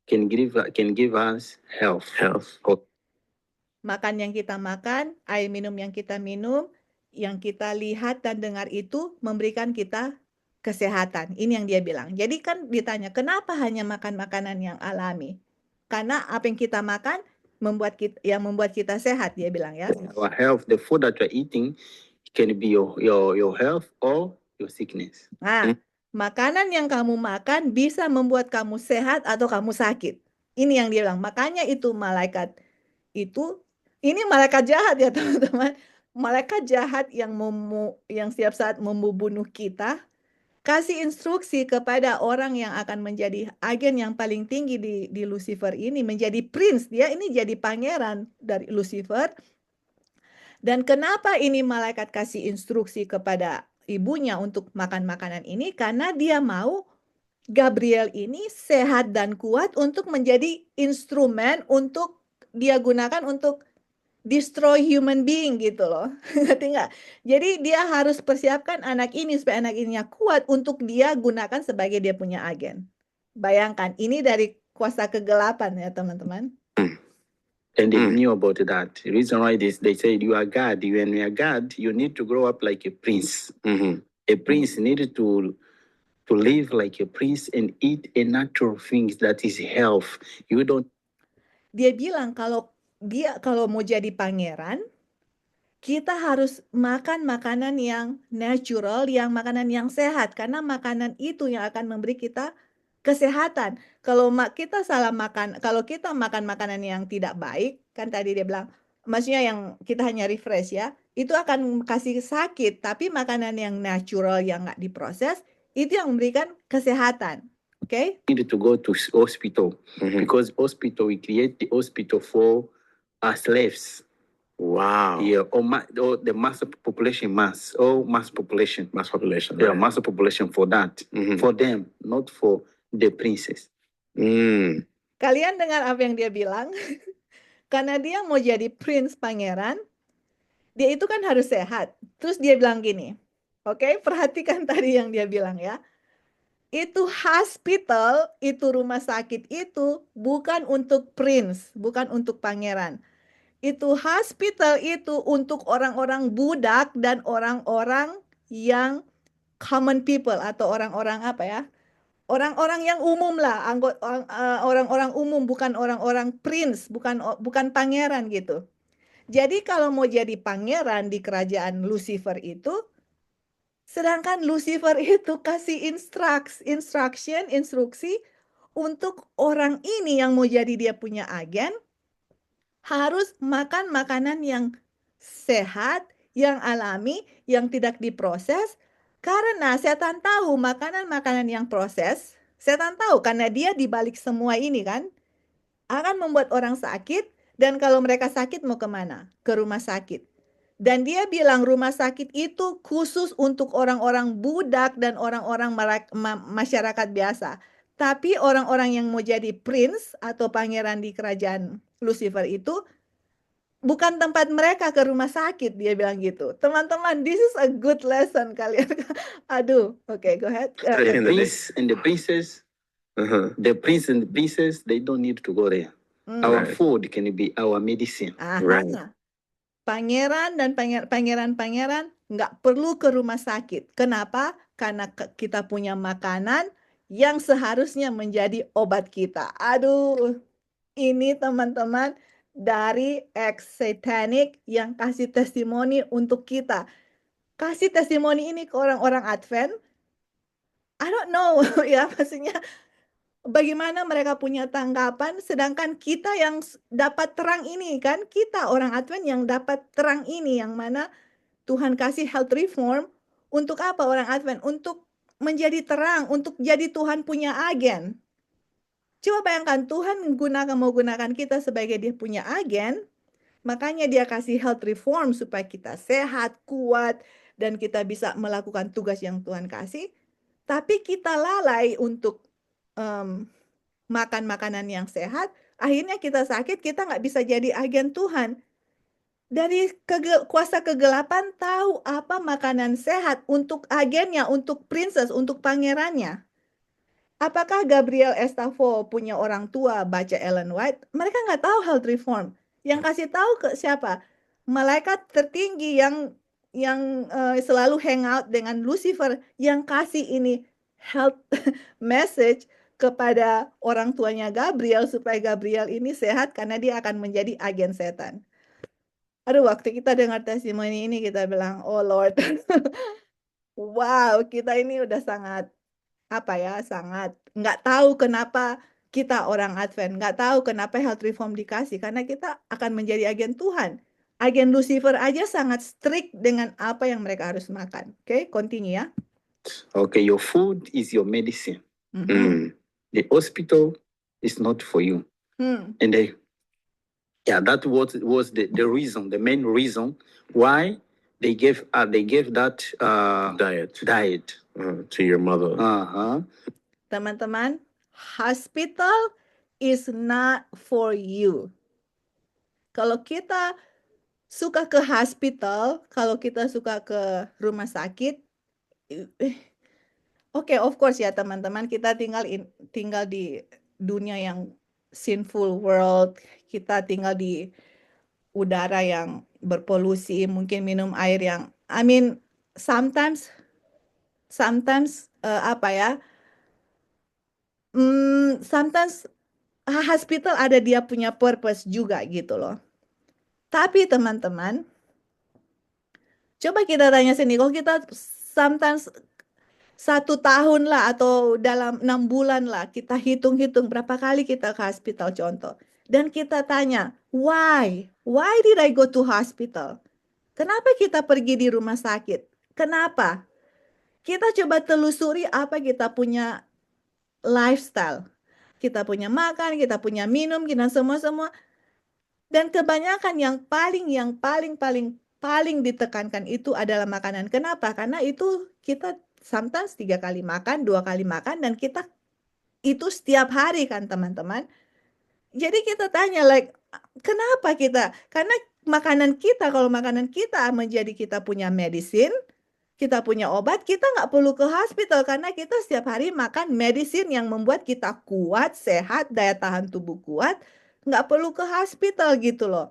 can give us health. Health. makan yang kita makan, air minum yang kita minum, yang kita lihat dan dengar itu memberikan kita kesehatan. Ini yang dia bilang. Jadi kan ditanya, kenapa hanya makan makanan yang alami? Karena apa yang kita makan membuat kita sehat, dia bilang ya. Our health, the food that you're eating can be your health or your sickness. Nah, makanan yang kamu makan bisa membuat kamu sehat atau kamu sakit. Ini yang dia bilang. Makanya itu malaikat itu, ini malaikat jahat ya teman-teman. Malaikat jahat yang setiap saat membunuh kita, kasih instruksi kepada orang yang akan menjadi agen yang paling tinggi di Lucifer ini, menjadi prince. Dia ini jadi pangeran dari Lucifer. Dan kenapa ini malaikat kasih instruksi kepada ibunya untuk makan makanan ini? Karena dia mau Gabriel ini sehat dan kuat untuk menjadi instrumen untuk dia gunakan untuk destroy human being gitu loh. Ngerti nggak? Jadi dia harus persiapkan anak ini supaya anak ininya kuat untuk dia gunakan sebagai dia punya agen. Bayangkan, ini dari kuasa kegelapan ya teman-teman. And they knew about that. The reason why they said you are God. When you are God, you need to grow up like a prince. A prince needed to live like a prince and eat a natural things that is health. You don't. Dia bilang kalau mau jadi pangeran, kita harus makan makanan yang natural, makanan yang sehat, karena makanan itu yang akan memberi kita kesehatan. Kalau kita salah makan, kalau kita makan makanan yang tidak baik, kan tadi dia bilang, maksudnya yang kita hanya refresh ya, itu akan kasih sakit. Tapi makanan yang natural yang nggak diproses, itu yang memberikan kesehatan. Okay? Needed to go to hospital because hospital, we create the hospital for slaves. Wow. Yeah, or the mass population. Yeah, mass population for that. For them, not for the princess. Kalian dengar apa yang dia bilang? Karena dia mau jadi prince pangeran, dia itu kan harus sehat. Terus dia bilang gini, oke, perhatikan tadi yang dia bilang ya. Itu hospital, itu rumah sakit itu bukan untuk prince, bukan untuk pangeran. Itu hospital itu untuk orang-orang budak dan orang-orang yang common people atau orang-orang apa ya? Orang-orang yang umum lah, orang-orang umum, bukan orang-orang prince, bukan pangeran gitu. Jadi kalau mau jadi pangeran di kerajaan Lucifer itu, sedangkan Lucifer itu kasih instruksi untuk orang ini yang mau jadi dia punya agen, harus makan makanan yang sehat, yang alami, yang tidak diproses. Karena setan tahu makanan-makanan yang proses, setan tahu karena dia dibalik semua ini kan, akan membuat orang sakit. Dan kalau mereka sakit mau kemana? Ke rumah sakit. Dan dia bilang rumah sakit itu khusus untuk orang-orang budak dan orang-orang masyarakat biasa. Tapi orang-orang yang mau jadi prince atau pangeran di kerajaan Lucifer itu bukan tempat mereka ke rumah sakit, dia bilang gitu. Teman-teman, this is a good lesson kalian. Aduh, okay, go ahead. The prince and the princess, the prince and the princess, they don't need to go there. Our food can be our medicine. Right. Pangeran dan pangeran nggak perlu ke rumah sakit. Kenapa? Karena kita punya makanan yang seharusnya menjadi obat kita. Aduh, ini teman-teman dari ex-satanic yang kasih testimoni untuk kita. Kasih testimoni ini ke orang-orang Advent. I don't know ya, maksudnya bagaimana mereka punya tanggapan, sedangkan kita yang dapat terang ini kan, kita orang Advent yang dapat terang ini, yang mana Tuhan kasih health reform. Untuk apa orang Advent? Untuk menjadi terang, untuk jadi Tuhan punya agen. Coba bayangkan Tuhan mau gunakan kita sebagai dia punya agen, makanya dia kasih health reform supaya kita sehat, kuat, dan kita bisa melakukan tugas yang Tuhan kasih. Tapi kita lalai untuk makan makanan yang sehat, akhirnya kita sakit, kita nggak bisa jadi agen Tuhan. Dari kuasa kegelapan tahu apa makanan sehat untuk agennya, untuk princess, untuk pangerannya. Apakah Gabriel Estafo punya orang tua baca Ellen White? Mereka nggak tahu health reform. Yang kasih tahu ke siapa? Malaikat tertinggi yang selalu hangout dengan Lucifer, yang kasih ini health message kepada orang tuanya Gabriel supaya Gabriel ini sehat karena dia akan menjadi agen setan. Aduh, waktu kita dengar testimoni ini kita bilang, oh Lord, wow, kita ini udah sangat sangat nggak tahu kenapa kita orang Advent, nggak tahu kenapa Health Reform dikasih, karena kita akan menjadi agen Tuhan. Agen Lucifer aja sangat strict dengan apa yang mereka harus makan. Oke, continue ya. Okay, your food is your medicine. The hospital is not for you. And that was the reason, the main reason why they gave that diet to your mother. Teman-teman, hospital is not for you. Kalau kita suka ke hospital, kalau kita suka ke rumah sakit, oke, of course ya teman-teman, kita tinggal di dunia yang sinful world, kita tinggal di udara yang berpolusi, mungkin minum air yang, sometimes sometimes hospital ada dia punya purpose juga gitu loh. Tapi teman-teman, coba kita tanya sini, kalau kita sometimes 1 tahun lah atau dalam 6 bulan lah, kita hitung-hitung berapa kali kita ke hospital contoh. Dan kita tanya, why? Why did I go to hospital? Kenapa kita pergi di rumah sakit? Kenapa? Kita coba telusuri apa kita punya lifestyle. Kita punya makan, kita punya minum, kita semua-semua. Dan kebanyakan yang paling ditekankan itu adalah makanan. Kenapa? Karena itu kita sometimes 3 kali makan, 2 kali makan, dan kita itu setiap hari kan teman-teman. Jadi kita tanya kenapa kita? Karena kalau makanan kita menjadi kita punya medicine, kita punya obat, kita nggak perlu ke hospital karena kita setiap hari makan medicine yang membuat kita kuat, sehat, daya tahan tubuh kuat, nggak perlu ke hospital gitu loh.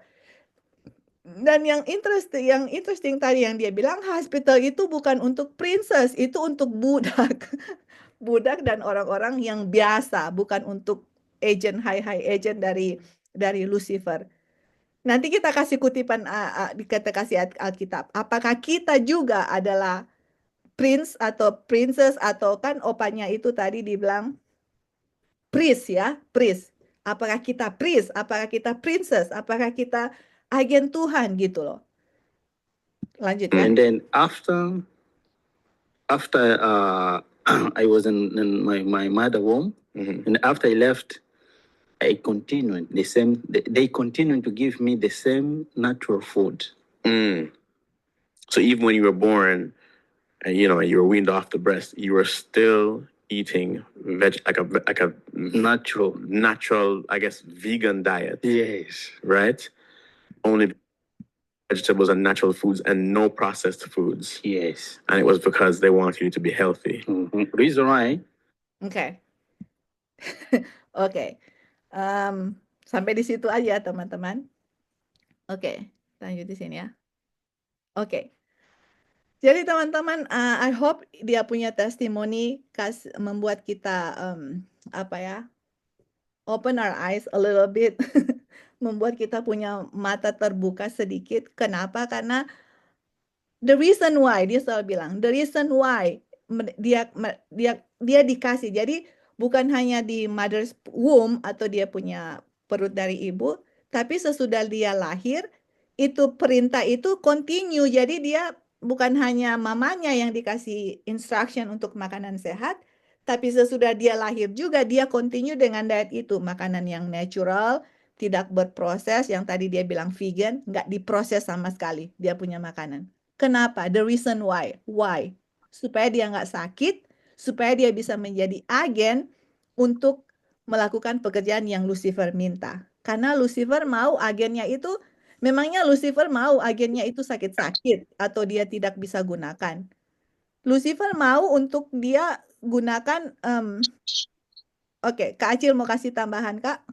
Dan yang interesting tadi yang dia bilang, hospital itu bukan untuk princess, itu untuk budak. Budak dan orang-orang yang biasa, bukan untuk high agent dari Lucifer. Nanti kita kasih kutipan, kita kasih Alkitab. Apakah kita juga adalah prince atau princess, atau kan opanya itu tadi dibilang priest ya, priest. Apakah kita priest? Apakah kita princess? Apakah kita agen Tuhan gitu loh. Lanjut ya. And then after I was in my mother home, and after I left, I continued the same. They continued to give me the same natural food. So even when you were born, and you were weaned off the breast, you were still eating like a natural, I guess, vegan diet. Yes. Right? Only vegetables and natural foods and no processed foods. Yes. And it was because they want you to be healthy. Reason why? Okay. Okay. Sampai di situ aja teman-teman. Oke, lanjut di sini ya. Oke. Jadi teman-teman, I hope dia punya testimoni membuat kita open our eyes a little bit, membuat kita punya mata terbuka sedikit. Kenapa? Karena the reason why, dia selalu bilang, the reason why dia dikasih. Jadi bukan hanya di mother's womb atau dia punya perut dari ibu, tapi sesudah dia lahir, itu perintah itu continue. Jadi dia bukan hanya mamanya yang dikasih instruction untuk makanan sehat, tapi sesudah dia lahir juga dia continue dengan diet itu. Makanan yang natural, tidak berproses, yang tadi dia bilang vegan, nggak diproses sama sekali dia punya makanan. Kenapa? The reason why. Why? Supaya dia nggak sakit, supaya dia bisa menjadi agen untuk melakukan pekerjaan yang Lucifer minta. Karena Lucifer mau agennya itu, memangnya Lucifer mau agennya itu sakit-sakit atau dia tidak bisa gunakan. Lucifer mau untuk dia gunakan, Oke, Kak Acil mau kasih tambahan, Kak?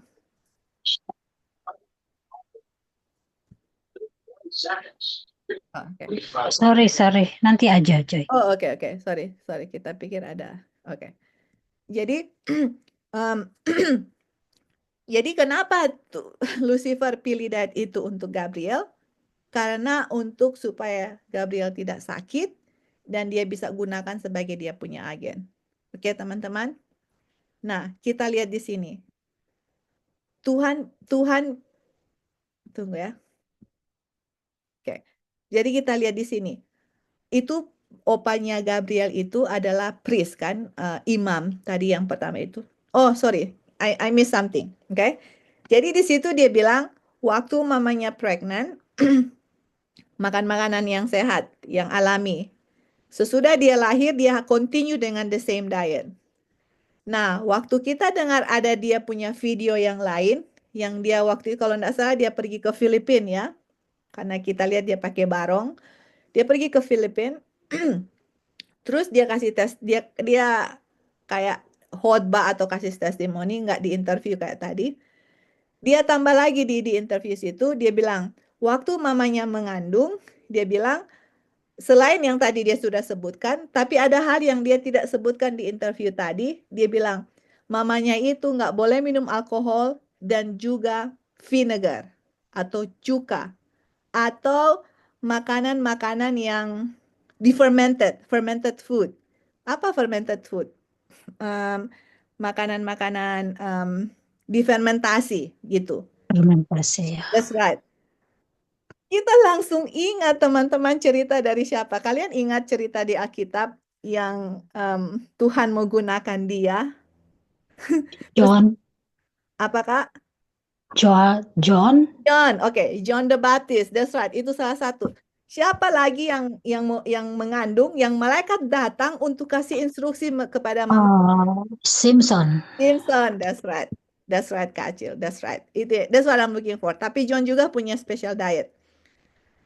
Oke. Sorry. Nanti aja, Joy. Oh, oke. Sorry. Kita pikir ada. Oke. Jadi, em, jadi kenapa tuh Lucifer pilih diet itu untuk Gabriel? Karena supaya Gabriel tidak sakit dan dia bisa gunakan sebagai dia punya agen. Oke, teman-teman. Nah, kita lihat di sini. Tuhan, tunggu ya. Oke. Jadi kita lihat di sini. Itu opanya Gabriel itu adalah priest kan, imam tadi yang pertama itu. Oh, sorry. I missed something. Oke. Jadi di situ dia bilang waktu mamanya pregnant makan makanan yang sehat, yang alami. Sesudah dia lahir, dia continue dengan the same diet. Nah, waktu kita dengar ada dia punya video yang lain, yang dia waktu itu kalau tidak salah dia pergi ke Filipina ya, karena kita lihat dia pakai barong. Dia pergi ke Filipina, terus dia kasih tes, dia kayak khotbah atau kasih testimoni, nggak di interview kayak tadi. Dia tambah lagi di interview situ, dia bilang, waktu mamanya mengandung, dia bilang, selain yang tadi dia sudah sebutkan, tapi ada hal yang dia tidak sebutkan di interview tadi. Dia bilang, mamanya itu nggak boleh minum alkohol dan juga vinegar atau cuka atau makanan-makanan yang fermented food. Apa fermented food? Makanan-makanan difermentasi gitu. Fermentasi ya. That's right. Kita langsung ingat teman-teman cerita dari siapa? Kalian ingat cerita di Alkitab yang Tuhan menggunakan dia? John. Apa Kak? John. John, oke, John the Baptist, that's right. Itu salah satu. Siapa lagi yang mengandung, yang malaikat datang untuk kasih instruksi kepada mama? Simpson. That's right. That's right, Kak Acil. That's right. That's what I'm looking for. Tapi John juga punya special diet.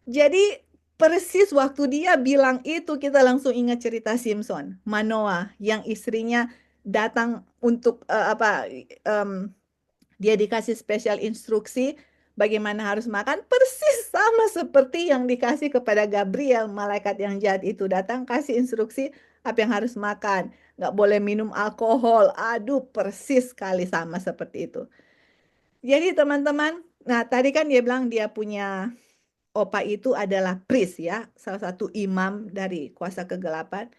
Jadi persis waktu dia bilang itu kita langsung ingat cerita Simpson, Manoah yang istrinya datang untuk dia dikasih spesial instruksi bagaimana harus makan, persis sama seperti yang dikasih kepada Gabriel, malaikat yang jahat itu datang kasih instruksi apa yang harus makan, nggak boleh minum alkohol. Aduh, persis sekali sama seperti itu. Jadi teman-teman, nah tadi kan dia bilang dia punya opa itu adalah priest ya, salah satu imam dari kuasa kegelapan.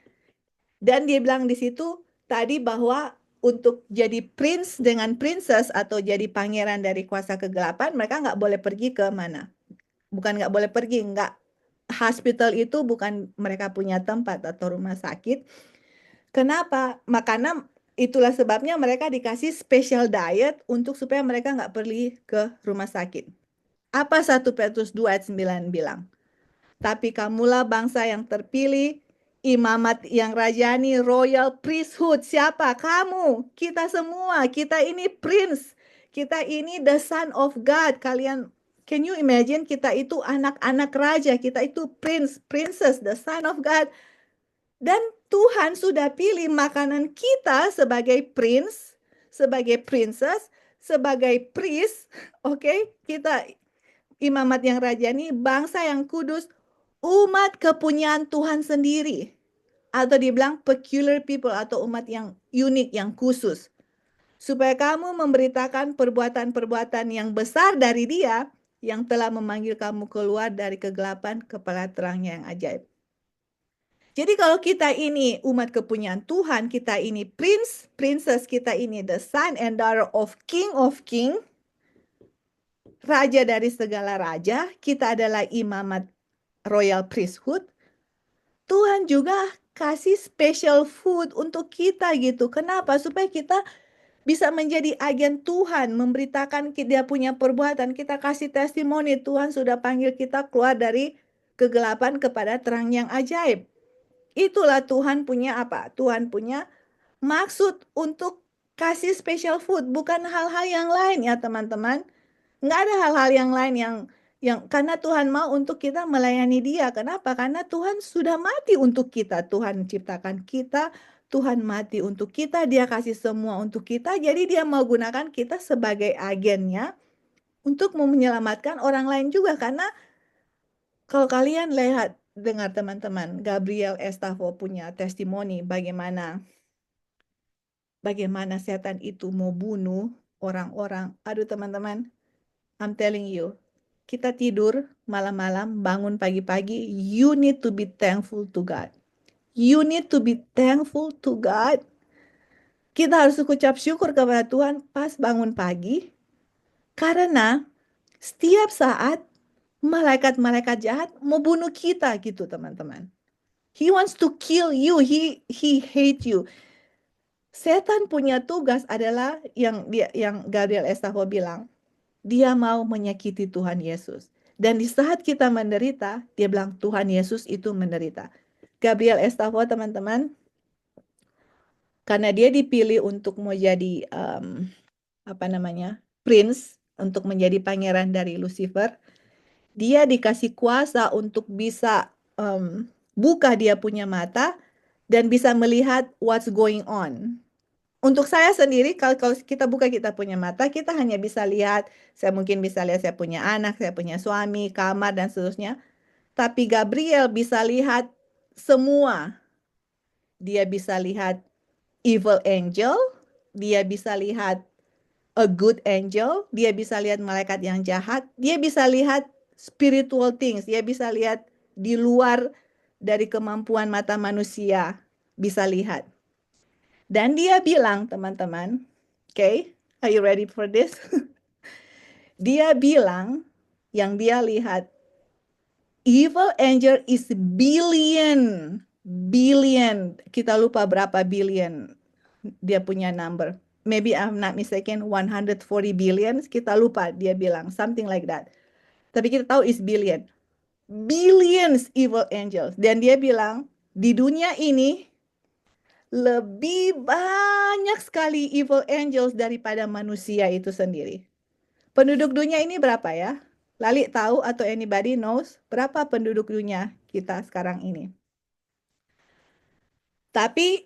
Dan dia bilang di situ tadi bahwa untuk jadi prince dengan princess atau jadi pangeran dari kuasa kegelapan, mereka nggak boleh pergi ke mana? Bukan nggak boleh pergi, nggak. Hospital itu bukan mereka punya tempat atau rumah sakit. Kenapa? Makanya itulah sebabnya mereka dikasih special diet untuk supaya mereka nggak pergi ke rumah sakit. Apa 1 Petrus 2 ayat 9 bilang? Tapi kamulah bangsa yang terpilih, imamat yang rajani, royal priesthood. Siapa? Kamu, kita semua. Kita ini prince. Kita ini the son of God. Kalian, can you imagine kita itu anak-anak raja. Kita itu prince, princess, the son of God. Dan Tuhan sudah pilih makanan kita sebagai prince, sebagai princess, sebagai priest. Oke, kita imamat yang rajani, bangsa yang kudus, umat kepunyaan Tuhan sendiri. Atau dibilang peculiar people atau umat yang unik, yang khusus. Supaya kamu memberitakan perbuatan-perbuatan yang besar dari Dia yang telah memanggil kamu keluar dari kegelapan kepada terangnya yang ajaib. Jadi kalau kita ini umat kepunyaan Tuhan, kita ini prince, princess, kita ini the son and daughter of king, raja dari segala raja, kita adalah imamat royal priesthood. Tuhan juga kasih special food untuk kita gitu. Kenapa? Supaya kita bisa menjadi agen Tuhan, memberitakan dia punya perbuatan. Kita kasih testimoni, Tuhan sudah panggil kita keluar dari kegelapan kepada terang yang ajaib. Itulah Tuhan punya apa? Tuhan punya maksud untuk kasih special food, bukan hal-hal yang lain ya teman-teman. Nggak ada hal-hal yang lain yang karena Tuhan mau untuk kita melayani Dia. Kenapa? Karena Tuhan sudah mati untuk kita. Tuhan ciptakan kita, Tuhan mati untuk kita, Dia kasih semua untuk kita. Jadi Dia mau gunakan kita sebagai agennya untuk menyelamatkan orang lain juga. Karena Kalau kalian lihat, dengar teman-teman, Gabriel Estafo punya testimoni bagaimana setan itu mau bunuh orang-orang. Aduh teman-teman, I'm telling you, kita tidur malam-malam, bangun pagi-pagi, you need to be thankful to God. You need to be thankful to God. Kita harus ucap syukur kepada Tuhan pas bangun pagi, karena setiap saat malaikat-malaikat jahat mau bunuh kita gitu teman-teman. He wants to kill you. He hate you. Setan punya tugas adalah yang Gabriel Estafo bilang, dia mau menyakiti Tuhan Yesus. Dan di saat kita menderita, dia bilang Tuhan Yesus itu menderita. Gabriel Estafo teman-teman, karena dia dipilih untuk mau jadi prince, untuk menjadi pangeran dari Lucifer, dia dikasih kuasa untuk bisa buka dia punya mata dan bisa melihat what's going on. Untuk saya sendiri, kalau kita buka kita punya mata, kita hanya bisa lihat, saya mungkin bisa lihat saya punya anak, saya punya suami, kamar, dan seterusnya. Tapi Gabriel bisa lihat semua. Dia bisa lihat evil angel, dia bisa lihat a good angel, dia bisa lihat malaikat yang jahat, dia bisa lihat spiritual things, dia bisa lihat di luar dari kemampuan mata manusia, bisa lihat. Dan dia bilang, teman-teman, okay, are you ready for this? Dia bilang, yang dia lihat, evil angel is billion. Kita lupa berapa billion dia punya number. Maybe I'm not mistaken, 140 billion. Kita lupa dia bilang, something like that. Tapi kita tahu is billion. Billions evil angels. Dan dia bilang, di dunia ini, lebih banyak sekali evil angels daripada manusia itu sendiri. Penduduk dunia ini berapa ya? Lali tahu atau anybody knows berapa penduduk dunia kita sekarang ini? Tapi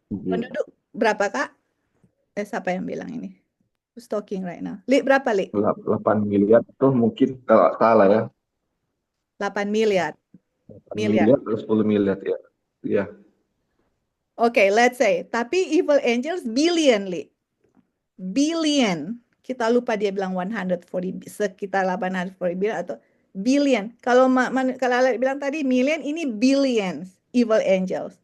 penduduk berapa Kak? Siapa yang bilang ini? Who's talking right now? Li, berapa Li? 8 miliar tuh mungkin kalau salah ya. 8 miliar. 8 miliar atau 10 miliar ya. Iya. Oke, let's say. Tapi evil angels billion, Li. Billion. Kita lupa dia bilang 140, sekitar 840 billion atau billion. Kalau Ale bilang tadi million, ini billions evil angels.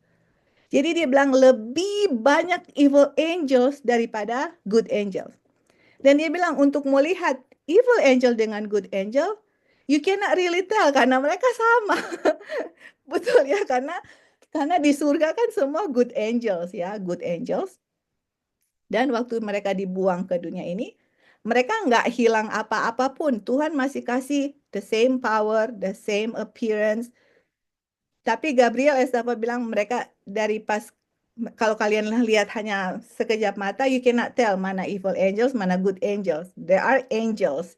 Jadi dia bilang lebih banyak evil angels daripada good angels. Dan dia bilang untuk melihat evil angel dengan good angel, you cannot really tell karena mereka sama. Betul ya, karena di surga kan semua good angels ya, good angels. Dan waktu mereka dibuang ke dunia ini, mereka nggak hilang apa-apa pun. Tuhan masih kasih the same power, the same appearance. Tapi Gabriel Estafo bilang mereka dari pas, kalau kalian lihat hanya sekejap mata, you cannot tell mana evil angels, mana good angels. There are angels.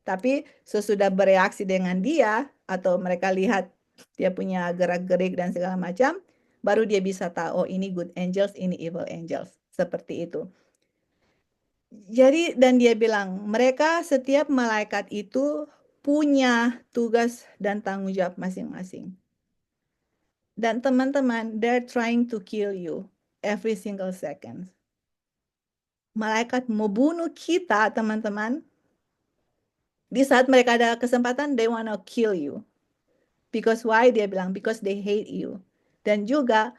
Tapi sesudah bereaksi dengan dia, atau mereka lihat dia punya gerak-gerik dan segala macam, baru dia bisa tahu, oh ini good angels, ini evil angels. Seperti itu. Jadi, dan dia bilang, mereka setiap malaikat itu punya tugas dan tanggung jawab masing-masing. Dan teman-teman, they're trying to kill you every single second. Malaikat mau bunuh kita, teman-teman. Di saat mereka ada kesempatan, they wanna kill you. Because why? Dia bilang, because they hate you. Dan juga,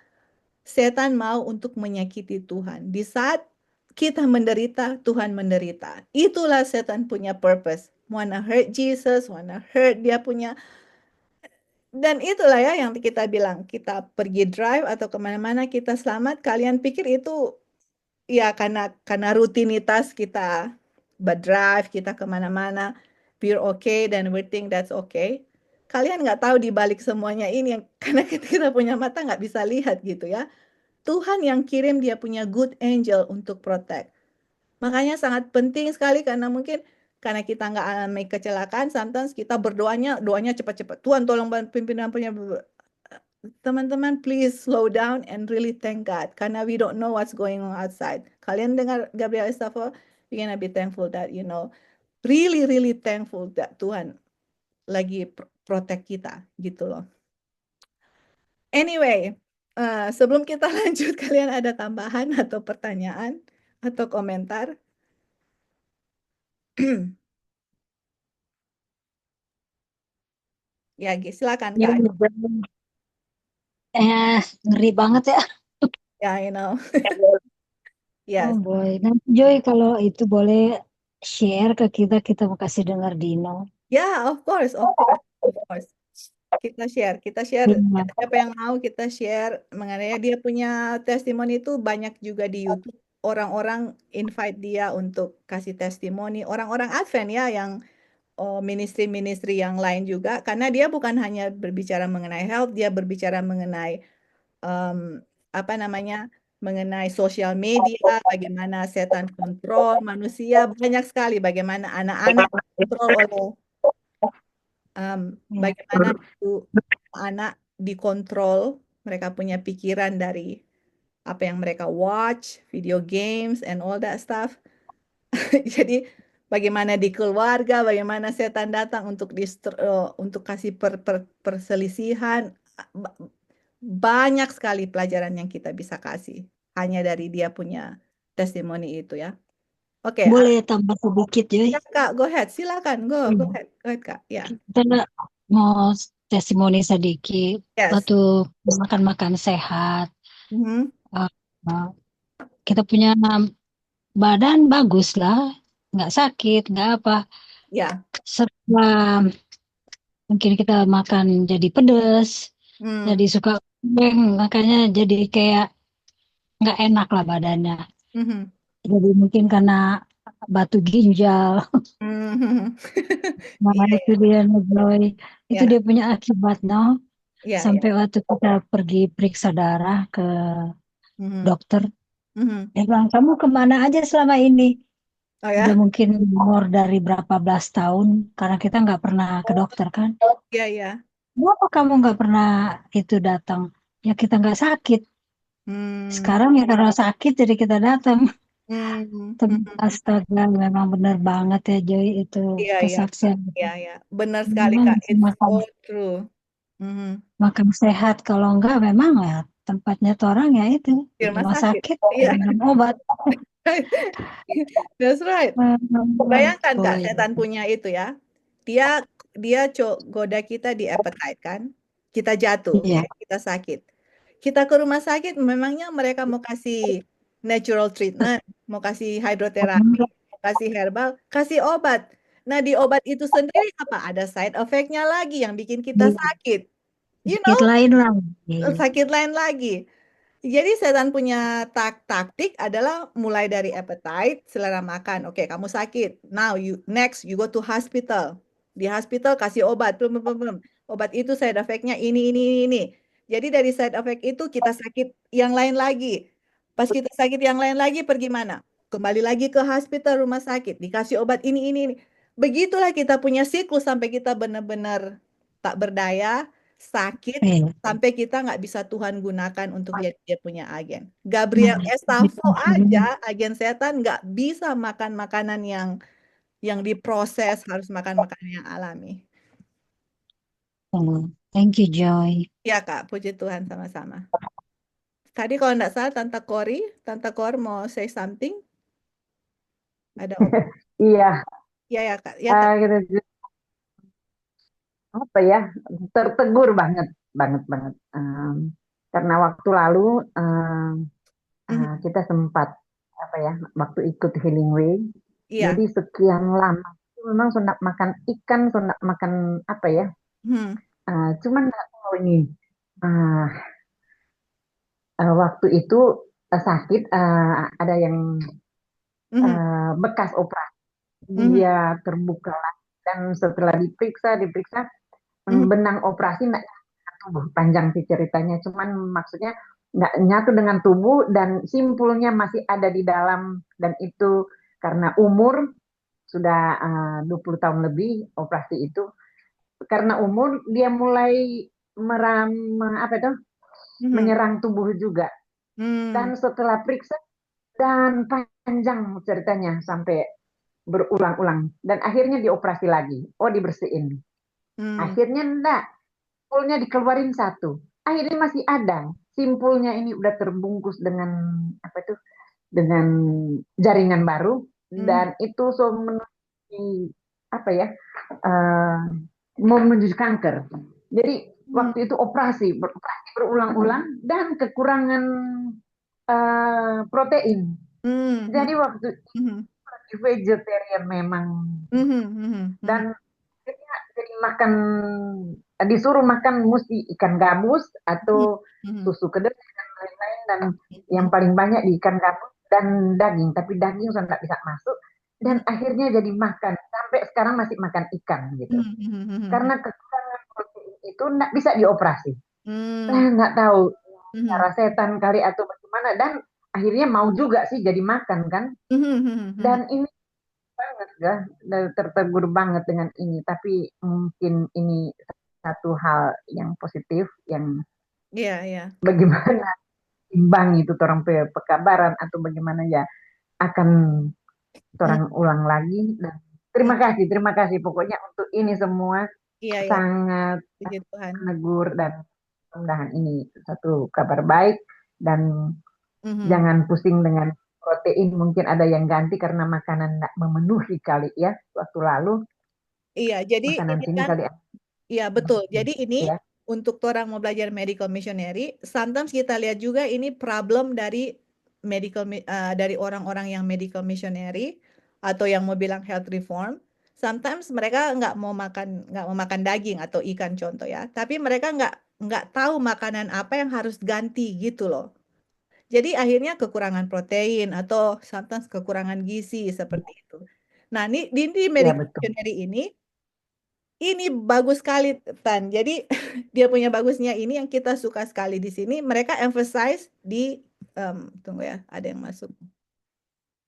setan mau untuk menyakiti Tuhan. Di saat kita menderita, Tuhan menderita. Itulah setan punya purpose. Wanna hurt Jesus, wanna hurt dia punya. Dan itulah ya yang kita bilang, kita pergi drive atau kemana-mana kita selamat, kalian pikir itu ya karena rutinitas kita berdrive, kita kemana-mana, we're okay, dan we think that's okay. Kalian nggak tahu di balik semuanya ini, karena kita punya mata nggak bisa lihat gitu ya. Tuhan yang kirim dia punya good angel untuk protect. Makanya sangat penting sekali karena mungkin karena kita nggak alami kecelakaan, sometimes kita doanya cepat-cepat. Tuhan tolong pimpinan punya. Teman-teman, please slow down and really thank God. Karena we don't know what's going on outside. Kalian dengar Gabriel Estafo, you're gonna be thankful that, really, really thankful that Tuhan lagi protect kita gitu loh. Anyway, sebelum kita lanjut, kalian ada tambahan atau pertanyaan atau komentar? Ya, silakan Ya, Kak. ngeri banget ya. Ya, you know. Oh Yes. boy. Nanti Joy kalau itu boleh share ke kita, kita mau kasih dengar Dino. Ya, of course, of course, of course. Kita share. Iya. Siapa yang mau kita share mengenai dia punya testimoni itu banyak juga di YouTube. Orang-orang invite dia untuk kasih testimoni. Orang-orang Advent ya yang ministry-ministry yang lain juga. Karena dia bukan hanya berbicara mengenai health, dia berbicara mengenai apa namanya, mengenai sosial media, bagaimana setan kontrol manusia, banyak sekali bagaimana anak-anak kontrol oleh Ya. bagaimana itu anak dikontrol, mereka punya pikiran dari apa yang mereka watch, video games and all that stuff. Jadi bagaimana di keluarga, bagaimana setan datang untuk untuk kasih perselisihan. Ba- Banyak sekali pelajaran yang kita bisa kasih hanya dari dia punya testimoni itu ya. Oke, Boleh tambah sedikit Joy? ya, Kak, go ahead, silakan, go ahead, Kak. Ya, Kita mau testimoni sedikit. yes. Waktu makan-makan sehat, Mhm. uh, kita punya badan bagus lah, nggak sakit, nggak apa. Ya, Setelah mungkin kita makan jadi pedes, jadi suka goreng, makanya jadi kayak nggak enak lah badannya. Mhm. Jadi mungkin karena batu ginjal, Mhm. nah Iya, itu dia Joy. Itu ya, dia punya akibat, no? ya, ya. Sampai waktu kita pergi periksa darah ke Mhm. dokter, Mhm. dia bilang, kamu kemana aja selama ini? Oh Udah ya, mungkin umur dari berapa belas tahun, karena kita nggak pernah ke dokter kan. iya, ya. Kenapa kamu nggak pernah itu datang? Ya kita nggak sakit. Hmm. Sekarang ya karena sakit jadi kita datang. Hmm. Tapi Hmm. astaga, memang benar banget ya Joy itu Iya, iya, Kak. kesaksian. Iya, ya. Benar sekali, Memang Kak. It's so makan true. Mhm. makan sehat, kalau enggak memang ya tempatnya tuh orang ya itu Di di rumah rumah sakit. sakit Iya. minum obat. That's right. Bayangkan Kak, setan punya itu ya. Dia dia goda kita di appetite kan. Kita jatuh, Iya. ya, kita sakit. Kita ke rumah sakit, memangnya mereka mau kasih natural treatment, mau kasih hidroterapi, mau kasih herbal, kasih obat. Nah, di obat itu sendiri apa? Ada side effect-nya lagi yang bikin kita sakit. You Sakit know, lain lagi. sakit lain lagi. Jadi setan punya taktik adalah mulai dari appetite, selera makan. Oke, kamu sakit. Now you go to hospital. Di hospital kasih obat. Belum, belum, belum. Obat itu side effect-nya ini. Jadi dari side effect itu kita sakit yang lain lagi. Pas kita sakit yang lain lagi pergi mana? Kembali lagi ke hospital, rumah sakit, dikasih obat ini. Begitulah kita punya siklus sampai kita benar-benar tak berdaya, sakit, sampai kita nggak bisa Tuhan gunakan untuk jadi dia punya agen. Gabriel Estafo aja, agen setan, nggak bisa makan makanan yang diproses, harus makan makanan yang alami. Thank you Joy. Ya Kak, puji Tuhan sama-sama. Tadi kalau nggak salah Tante Kor mau say something? Ada Iya, ya ya Kak, ya Kak. gitu, apa ya, tertegur banget, banget. Karena waktu lalu kita sempat apa ya, waktu ikut Healing Way, Iya. jadi sekian lama itu memang sudah makan ikan, sudah makan apa ya, cuman nggak tahu ini waktu itu sakit, ada yang bekas operasi, dia terbuka dan setelah diperiksa benang operasi nggak tubuh, panjang sih ceritanya, cuman maksudnya nggak nyatu dengan tubuh dan simpulnya masih ada di dalam, dan itu karena umur sudah 20 tahun lebih operasi itu, karena umur dia mulai meram apa itu menyerang tubuh juga, dan setelah periksa dan panjang ceritanya sampai berulang-ulang dan akhirnya dioperasi lagi, dibersihin. Akhirnya enggak, simpulnya dikeluarin satu. Akhirnya masih ada. Simpulnya ini udah terbungkus dengan apa itu? Dengan jaringan baru dan itu apa ya? eh, menuju kanker. Jadi waktu itu operasi berulang-ulang dan kekurangan protein. Jadi waktu itu vegetarian memang dan akhirnya jadi makan disuruh makan mesti ikan gabus atau susu kedelai dan lain-lain dan yang paling banyak di ikan gabus dan daging, tapi daging sudah nggak bisa masuk dan akhirnya jadi makan sampai sekarang masih makan ikan gitu karena kekurangan protein itu nggak bisa dioperasi. Nggak tahu cara setan kali atau bagaimana dan akhirnya mau juga sih jadi makan kan dan ini banget ya tertegur banget dengan ini tapi mungkin ini satu hal yang positif yang bagaimana imbang itu orang pekabaran atau bagaimana ya akan orang ulang lagi dan terima kasih pokoknya untuk ini semua sangat menegur dan mudah-mudahan ini satu kabar baik dan jangan pusing dengan protein mungkin ada yang ganti karena makanan tidak memenuhi kali ya waktu lalu. Iya, jadi makanan ini sini kan, kali iya betul. Jadi ini ya. untuk orang mau belajar medical missionary, sometimes kita lihat juga ini problem dari dari orang-orang yang medical missionary atau yang mau bilang health reform. Sometimes mereka nggak mau makan daging atau ikan contoh ya, tapi mereka nggak tahu makanan apa yang harus ganti gitu loh. Jadi akhirnya kekurangan protein atau sometimes kekurangan gizi seperti itu. Nah, di medical missionary ini bagus sekali Tan. Jadi dia punya bagusnya ini yang kita suka sekali di sini. Mereka emphasize di tunggu ya, ada yang masuk.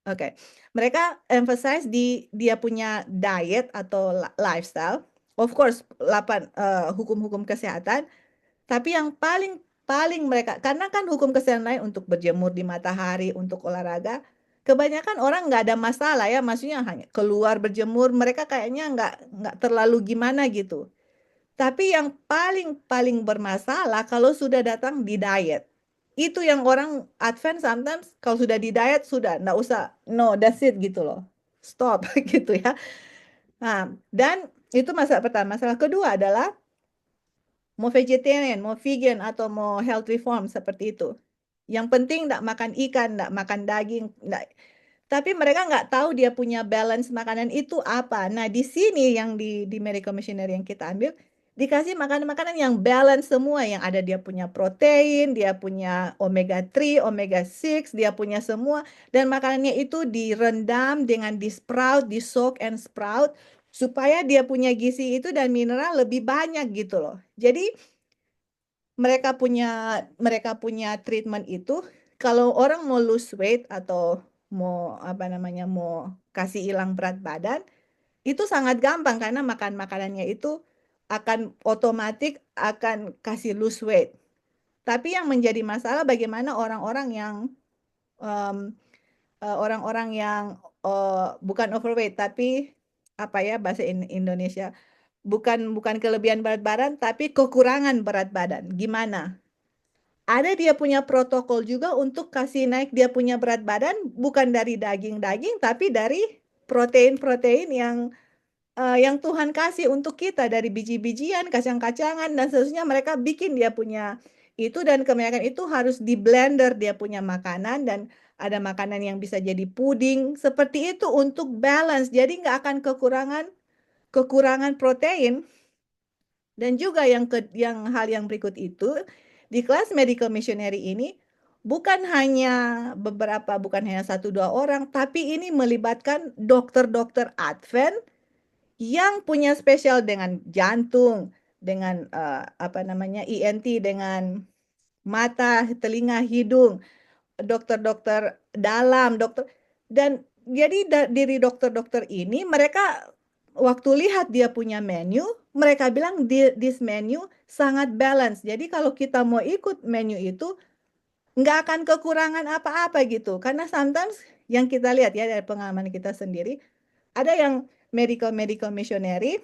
Oke, mereka emphasize di dia punya diet atau lifestyle. Of course, hukum-hukum kesehatan. Tapi yang paling mereka, karena kan hukum kesehatan lain untuk berjemur di matahari, untuk olahraga, kebanyakan orang nggak ada masalah ya, maksudnya hanya keluar berjemur, mereka kayaknya nggak terlalu gimana gitu. Tapi yang paling bermasalah kalau sudah datang di diet. Itu yang orang advance sometimes kalau sudah di diet sudah nggak usah, no that's it gitu loh. Stop gitu ya. Nah, dan itu masalah pertama. Masalah kedua adalah mau vegetarian, mau vegan, atau mau health reform seperti itu. Yang penting nggak makan ikan, nggak makan daging, tapi mereka nggak tahu dia punya balance makanan itu apa. Nah, di sini yang di medical missionary yang kita ambil, dikasih makanan-makanan yang balance semua, yang ada dia punya protein, dia punya omega 3, omega 6, dia punya semua, dan makanannya itu direndam dengan di sprout, di soak and sprout, supaya dia punya gizi itu dan mineral lebih banyak gitu loh. Jadi mereka punya treatment itu kalau orang mau lose weight atau mau mau kasih hilang berat badan itu sangat gampang karena makan makanannya itu akan otomatis akan kasih lose weight. Tapi yang menjadi masalah bagaimana orang-orang yang um, bukan overweight tapi apa ya bahasa Indonesia, bukan kelebihan berat badan tapi kekurangan berat badan. Gimana? Ada dia punya protokol juga untuk kasih naik dia punya berat badan bukan dari daging-daging tapi dari protein-protein yang Tuhan kasih untuk kita dari biji-bijian, kacang-kacangan dan seterusnya. Mereka bikin dia punya itu dan kebanyakan itu harus di blender dia punya makanan dan ada makanan yang bisa jadi puding seperti itu untuk balance. Jadi nggak akan kekurangan protein. Dan juga yang hal yang berikut itu di kelas medical missionary ini bukan hanya satu dua orang, tapi ini melibatkan dokter-dokter Advent yang punya spesial dengan jantung, dengan ENT, dengan mata, telinga, hidung, dokter-dokter dalam, dan jadi diri dokter-dokter ini mereka waktu lihat dia punya menu, mereka bilang this menu sangat balance. Jadi kalau kita mau ikut menu itu nggak akan kekurangan apa-apa gitu. Karena sometimes yang kita lihat ya dari pengalaman kita sendiri, ada yang medical missionary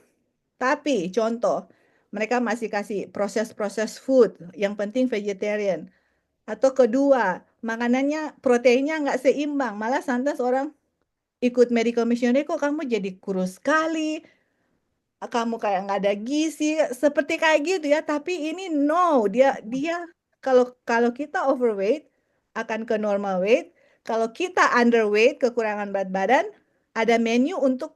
Tapi contoh, mereka masih kasih proses food, yang penting vegetarian. Atau kedua, makanannya proteinnya nggak seimbang. Malah sometimes orang ikut medical missionary, kok kamu jadi kurus sekali, kamu kayak nggak ada gizi, seperti kayak gitu ya. Tapi ini no, dia kalau kalau kita overweight akan ke normal weight, kalau kita underweight kekurangan berat badan, ada menu untuk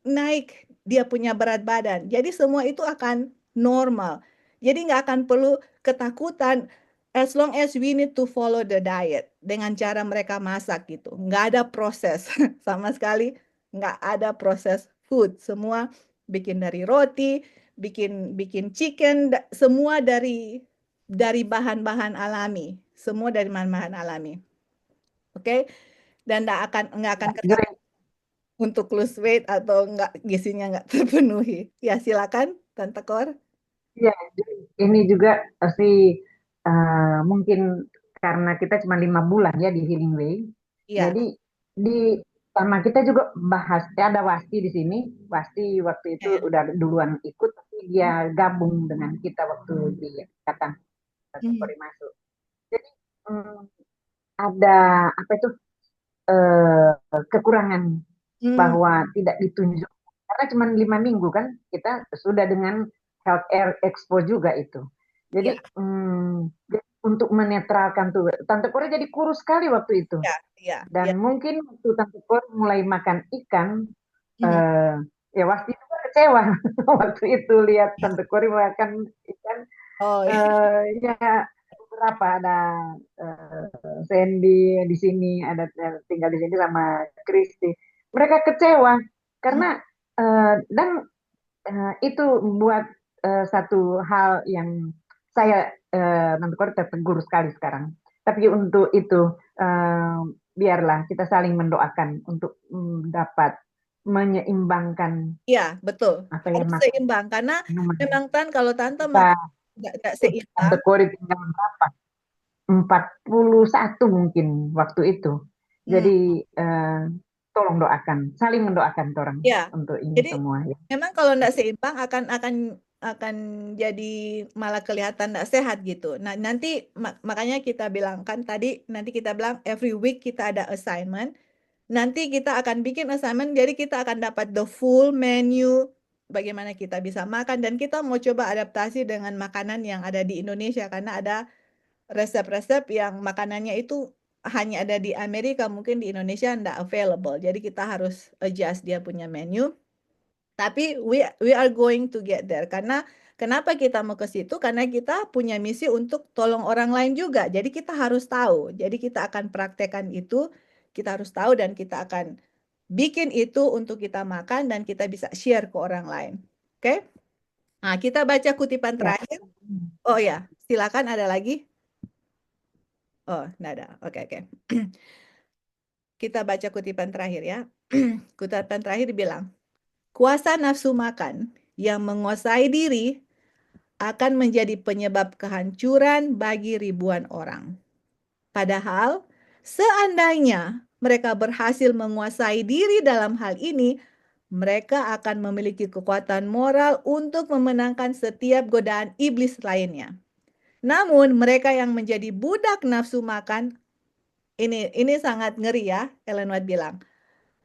naik dia punya berat badan. Jadi semua itu akan normal. Jadi nggak akan perlu ketakutan as long as we need to follow the diet dengan cara mereka masak gitu. Nggak ada proses sama sekali, nggak ada proses food. Semua bikin dari roti, bikin bikin chicken, semua dari bahan-bahan alami. Semua dari bahan-bahan alami. Oke? Dan nggak akan ketakutan untuk lose weight atau nggak gizinya nggak terpenuhi. Ya silakan Tante Kor. Ya, ini juga pasti mungkin karena kita cuma 5 bulan ya di Healing Way. Iya. Jadi sama kita juga bahas, ada Wasti di sini. Wasti waktu itu udah duluan ikut, tapi dia gabung dengan kita waktu di Ikatan Tante Kor masuk. Jadi ada apa itu kekurangan bahwa tidak ditunjuk karena cuma 5 minggu kan kita sudah dengan Health Air Expo juga itu. Jadi untuk menetralkan tuh Tante Kor jadi kurus sekali waktu itu. Dan mungkin waktu Tante Kor mulai makan ikan, ya Wasti juga kecewa waktu itu lihat Tante Kor makan ikan. Ya berapa ada Sandy di sini, ada tinggal di sini sama Kristi. Mereka kecewa karena dan itu buat satu hal yang saya Tante Kor tertegur sekali sekarang. Tapi untuk itu biarlah kita saling mendoakan untuk dapat menyeimbangkan. Iya, betul. Harus seimbang karena memang kalau Tante makan nggak seimbang. Tante Kor tinggal berapa? 41 mungkin waktu itu. Jadi tolong doakan, saling mendoakan orang untuk ini jadi, semua. Ya. Memang kalau nggak seimbang akan jadi malah kelihatan nggak sehat gitu. Nah nanti makanya kita bilang kan tadi nanti kita bilang every week kita ada assignment. Nanti kita akan bikin assignment, jadi kita akan dapat the full menu bagaimana kita bisa makan dan kita mau coba adaptasi dengan makanan yang ada di Indonesia karena ada resep-resep yang makanannya itu hanya ada di Amerika, mungkin di Indonesia tidak available. Jadi kita harus adjust dia punya menu. Tapi we are going to get there karena kenapa kita mau ke situ? Karena kita punya misi untuk tolong orang lain juga. Jadi kita harus tahu. Jadi kita akan praktekkan itu. Kita harus tahu dan kita akan bikin itu untuk kita makan dan kita bisa share ke orang lain. Oke? Nah, kita baca kutipan terakhir. Oh ya, silakan ada lagi. Oh, enggak ada. Oke. Kita baca kutipan terakhir ya. Kutipan terakhir dibilang, kuasa nafsu makan yang menguasai diri akan menjadi penyebab kehancuran bagi ribuan orang. Padahal, seandainya mereka berhasil menguasai diri dalam hal ini, mereka akan memiliki kekuatan moral untuk memenangkan setiap godaan iblis lainnya. Namun, mereka yang menjadi budak nafsu makan, ini sangat ngeri ya, Ellen White bilang.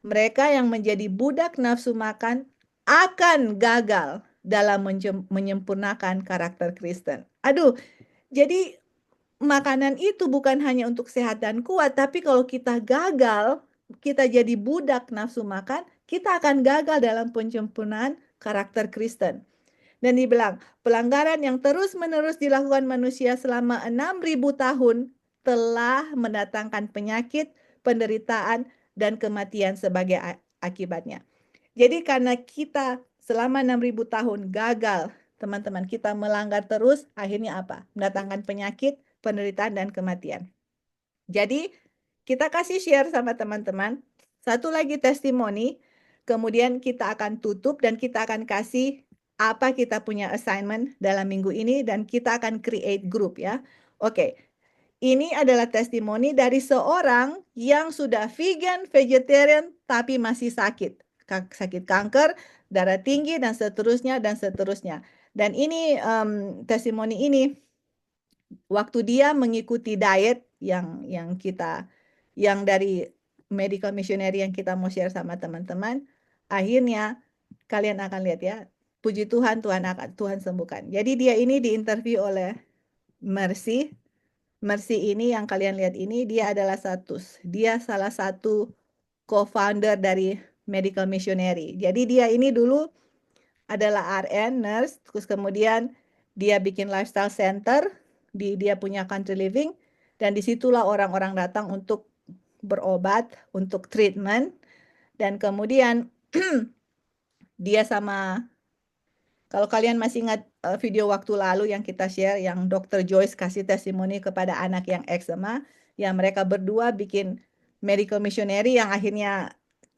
Mereka yang menjadi budak nafsu makan akan gagal dalam menyempurnakan karakter Kristen. Aduh, jadi makanan itu bukan hanya untuk sehat dan kuat, tapi kalau kita gagal, kita jadi budak nafsu makan, kita akan gagal dalam penyempurnaan karakter Kristen. Dan dibilang, pelanggaran yang terus-menerus dilakukan manusia selama 6.000 tahun telah mendatangkan penyakit, penderitaan, dan kematian sebagai akibatnya. Jadi karena kita selama 6.000 tahun gagal, teman-teman, kita melanggar terus, akhirnya apa? Mendatangkan penyakit, penderitaan, dan kematian. Jadi kita kasih share sama teman-teman. Satu lagi testimoni, kemudian kita akan tutup dan kita akan kasih apa kita punya assignment dalam minggu ini dan kita akan create group ya. Oke. Ini adalah testimoni dari seorang yang sudah vegan, vegetarian, tapi masih sakit. Sakit kanker, darah tinggi, dan seterusnya, dan seterusnya. Dan ini testimoni ini, waktu dia mengikuti diet yang dari medical missionary yang kita mau share sama teman-teman, akhirnya kalian akan lihat ya, puji Tuhan, Tuhan sembuhkan. Jadi dia ini diinterview oleh Mercy. Mercy ini yang kalian lihat ini, dia salah satu co-founder dari medical missionary. Jadi dia ini dulu adalah RN, nurse, terus kemudian dia bikin lifestyle center, dia punya country living, dan disitulah orang-orang datang untuk berobat, untuk treatment, dan kemudian dia sama, kalau kalian masih ingat video waktu lalu yang kita share, yang Dr. Joyce kasih testimoni kepada anak yang eczema, yang mereka berdua bikin medical missionary yang akhirnya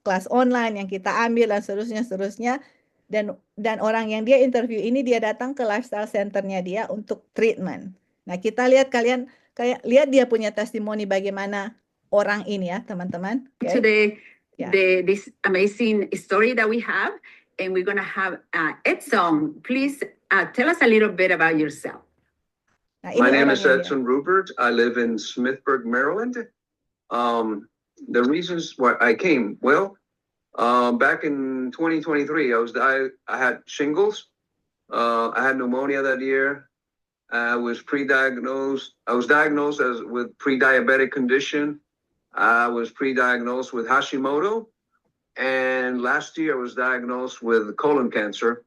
kelas online yang kita ambil dan seterusnya. Dan orang yang dia interview ini, dia datang ke lifestyle centernya dia untuk treatment. Nah, kita lihat kalian kayak lihat dia punya testimoni bagaimana orang ini ya, teman-teman. Okay? Today, Yeah. this amazing story that we have, and we're gonna have Edson. Please tell us a little bit about yourself. Nah, My ini name is orangnya dia. Edson Rupert. I live in Smithburg, Maryland. The reasons why I came, well, back in 2023, I had shingles. I had pneumonia that year. I was pre-diagnosed. I was diagnosed with pre-diabetic condition. I was pre-diagnosed with Hashimoto. And last year I was diagnosed with colon cancer.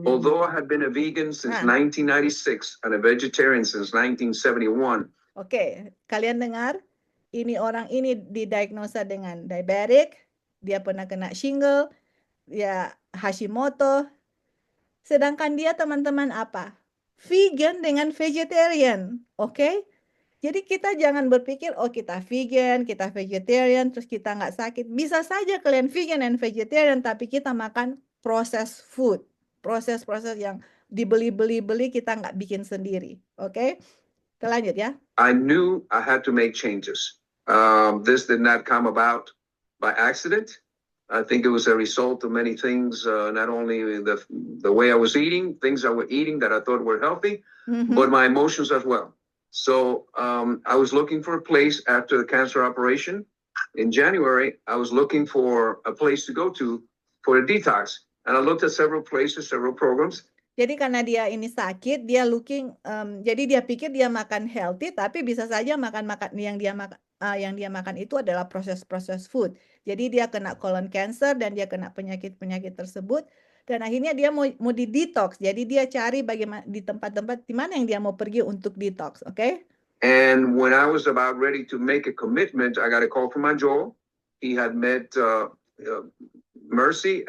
Although I had been a vegan since 1996 and a vegetarian since 1971. Oke, kalian dengar? Ini orang ini didiagnosa dengan diabetic, dia pernah kena shingle, ya Hashimoto. Sedangkan dia teman-teman apa? Vegan dengan vegetarian, oke? Jadi kita jangan berpikir, oh kita vegan, kita vegetarian, terus kita nggak sakit. Bisa saja kalian vegan dan vegetarian, tapi kita makan processed food. Proses-proses yang dibeli-beli kita nggak bikin sendiri, oke? Kita lanjut ya. I knew I had to make changes. This did not come about by accident. I think it was a result of many things, not only the way I was eating, things I was eating that I thought were healthy, but my emotions as well. So I was looking for a place after the cancer operation. In January, I was looking for a place to go to for a detox. And I looked at several places, several programs. Jadi karena dia ini sakit, dia jadi dia pikir dia makan healthy, tapi bisa saja makan yang dia makan itu adalah proses food. Jadi dia kena colon cancer dan dia kena penyakit tersebut, dan akhirnya dia mau di detox. Jadi dia cari bagaimana di tempat-tempat di mana yang dia mau pergi untuk detox, oke? And when I was about ready to make a commitment, I got a call from my Joel. He had met Mercy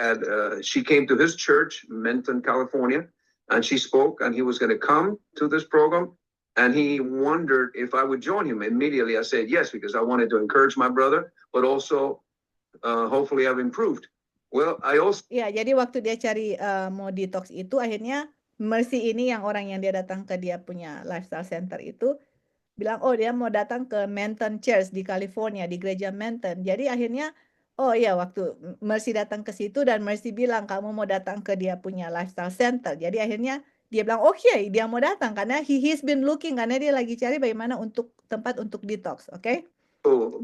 she came to his church, Menton, California, and she spoke, and he was going to come to this program, and he wondered if I would join him. Immediately I said yes, because I wanted to encourage my brother, but also hopefully I've improved. Well, I also... Ya, jadi waktu dia cari mau detox itu, akhirnya Mercy ini yang orang yang dia datang ke dia punya lifestyle center itu, bilang, oh dia mau datang ke Menton Church di California, di gereja Menton. Jadi akhirnya, oh iya, waktu Mercy datang ke situ dan Mercy bilang, kamu mau datang ke dia punya lifestyle center. Jadi akhirnya dia bilang, oke, dia mau datang karena he's been looking, karena dia lagi cari bagaimana untuk tempat untuk detox, oke?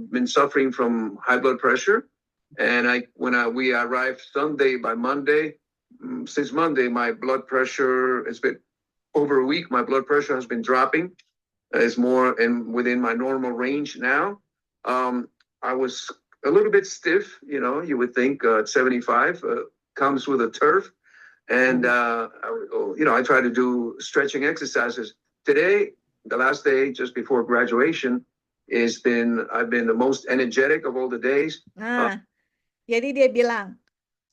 Been suffering from high blood pressure, and when we arrived Sunday, by Monday, since Monday, my blood pressure has been over a week. My blood pressure has been dropping. It's more within my normal range now. I was a little bit stiff, you would think 75 comes with a turf. And, I try to do stretching exercises. Today, the last day just before graduation, I've been the most energetic of all the days. Jadi dia bilang,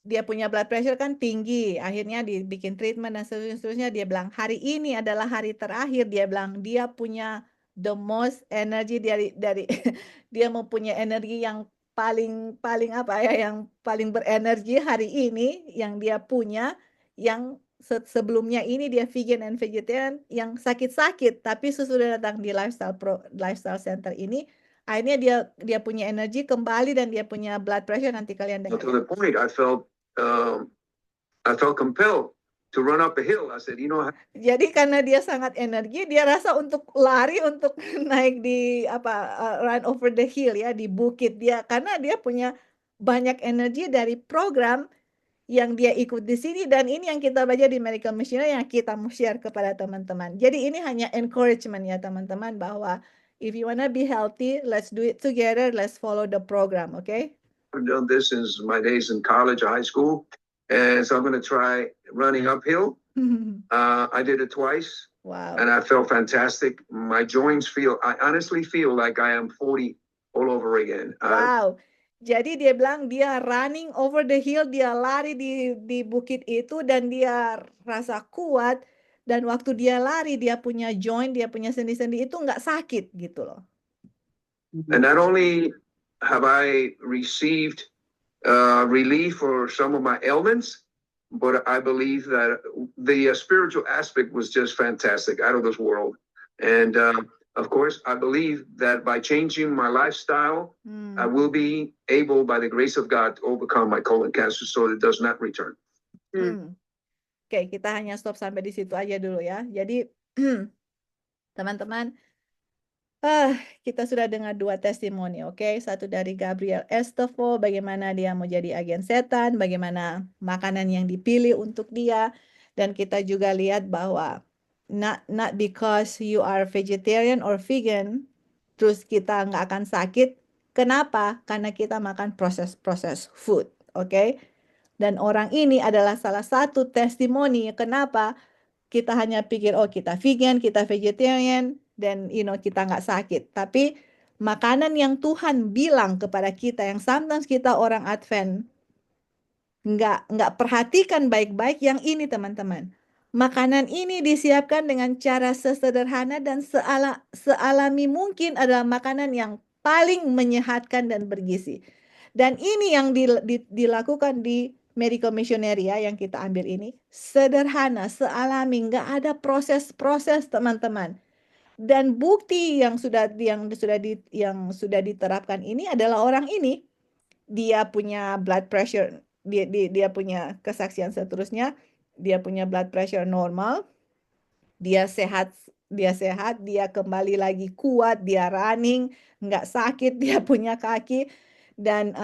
dia punya blood pressure kan tinggi, akhirnya dibikin treatment dan seterusnya. Dia bilang, hari ini adalah hari terakhir. Dia bilang, dia punya the most energy dari dia mempunyai energi yang paling yang paling berenergi hari ini yang dia punya, yang sebelumnya ini dia vegan and vegetarian yang sakit-sakit, tapi sesudah datang di lifestyle center ini, akhirnya dia punya energi kembali dan dia punya blood pressure, nanti kalian dengar. To the point, I felt I felt compelled to run up a hill. I said, Jadi karena dia sangat energi, dia rasa untuk lari, untuk naik di run over the hill ya, di bukit dia, karena dia punya banyak energi dari program yang dia ikut di sini, dan ini yang kita baca di Medical Missionary yang kita mau share kepada teman-teman. Jadi ini hanya encouragement ya teman-teman, bahwa if you wanna be healthy, let's do it together, let's follow the program, okay? I've done this since my days in college or high school, and so I'm going to try running uphill. I did it twice. Wow. And I felt fantastic. My joints I honestly feel like I am 40 all over again. Wow. Jadi dia bilang dia running over the hill, dia lari di bukit itu, dan dia rasa kuat, dan waktu dia lari dia punya joint, dia punya sendi-sendi itu nggak sakit gitu loh. And not only have I received relief for some of my ailments, but I believe that the spiritual aspect was just fantastic, out of this world. And of course, I believe that by changing my lifestyle, I will be able, by the grace of God, to overcome my colon cancer so it does not return. Oke, kita hanya stop sampai di situ aja dulu ya. Jadi, teman-teman, kita sudah dengar 2 testimoni, oke? Satu dari Gabriel Estefo, bagaimana dia mau jadi agen setan, bagaimana makanan yang dipilih untuk dia, dan kita juga lihat bahwa not because you are vegetarian or vegan, terus kita nggak akan sakit. Kenapa? Karena kita makan proses food, oke? Dan orang ini adalah salah satu testimoni kenapa kita hanya pikir, oh kita vegan, kita vegetarian, dan kita nggak sakit. Tapi makanan yang Tuhan bilang kepada kita, yang sometimes kita orang Advent nggak perhatikan baik-baik, yang ini teman-teman. Makanan ini disiapkan dengan cara sesederhana dan sealami mungkin, adalah makanan yang paling menyehatkan dan bergizi. Dan ini yang dilakukan di Medical Missionary ya, yang kita ambil ini. Sederhana, sealami, nggak ada proses-proses teman-teman. Dan bukti yang sudah diterapkan ini adalah orang ini. Dia punya blood pressure, dia punya kesaksian seterusnya, dia punya blood pressure normal, dia sehat, dia kembali lagi kuat, dia running, nggak sakit, dia punya kaki, dan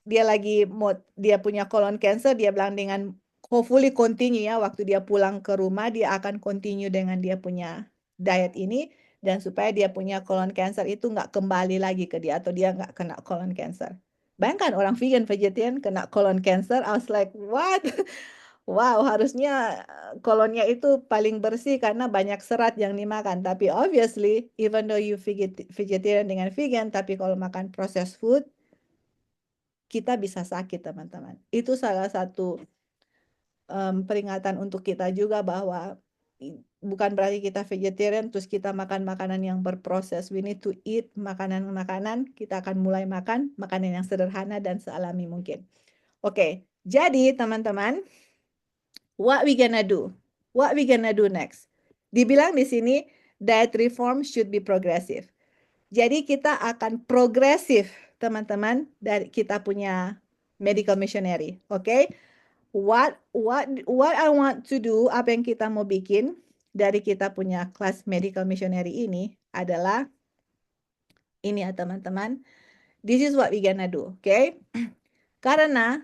dia punya colon cancer. Dia bilang dengan hopefully continue ya, waktu dia pulang ke rumah dia akan continue dengan dia punya diet ini, dan supaya dia punya colon cancer itu nggak kembali lagi ke dia, atau dia nggak kena colon cancer. Bayangkan orang vegan vegetarian kena colon cancer. I was like, what? Wow, harusnya kolonnya itu paling bersih karena banyak serat yang dimakan. Tapi obviously, even though you vegetarian dengan vegan, tapi kalau makan processed food, kita bisa sakit teman-teman. Itu salah satu peringatan untuk kita juga, bahwa bukan berarti kita vegetarian terus kita makan makanan yang berproses. We need to eat makanan-makanan, kita akan mulai makan makanan yang sederhana dan sealami mungkin. Oke, jadi teman-teman, what we gonna do? What we gonna do next? Dibilang di sini, diet reform should be progressive. Jadi kita akan progresif teman-teman, dari kita punya Medical Missionary, oke? What I want to do, apa yang kita mau bikin dari kita punya kelas Medical Missionary ini adalah ini ya teman-teman. This is what we gonna do, oke? Karena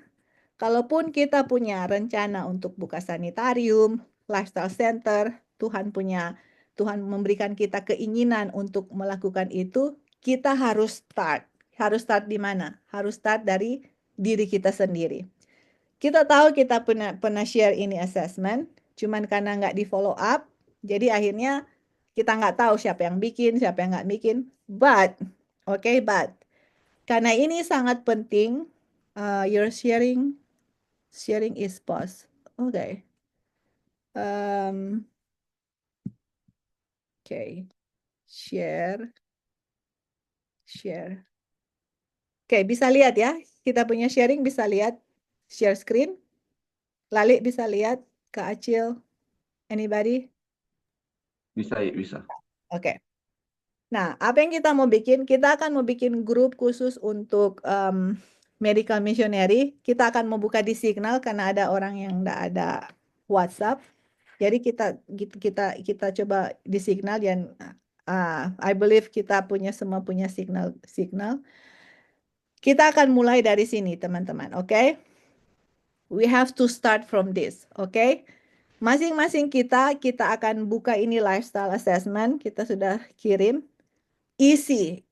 kalaupun kita punya rencana untuk buka sanitarium, lifestyle center, Tuhan memberikan kita keinginan untuk melakukan itu, kita harus start. Harus start di mana? Harus start dari diri kita sendiri. Kita tahu kita pernah share ini assessment, cuman karena nggak di follow up, jadi akhirnya kita nggak tahu siapa yang bikin, siapa yang nggak bikin. But karena ini sangat penting, your sharing is pause. Okay. Share. Oke, bisa lihat ya. Kita punya sharing, bisa lihat. Share screen. Lali bisa lihat. Kak Acil. Anybody? Bisa, ya, bisa. Oke. Nah, apa yang kita mau bikin? Kita akan mau bikin grup khusus untuk medical missionary, kita akan membuka di Signal karena ada orang yang nggak ada WhatsApp. Jadi kita coba di Signal dan I believe kita semua punya Signal. Kita akan mulai dari sini, teman-teman, oke? We have to start from this, oke? Masing-masing kita akan buka ini lifestyle assessment, kita sudah kirim. Isi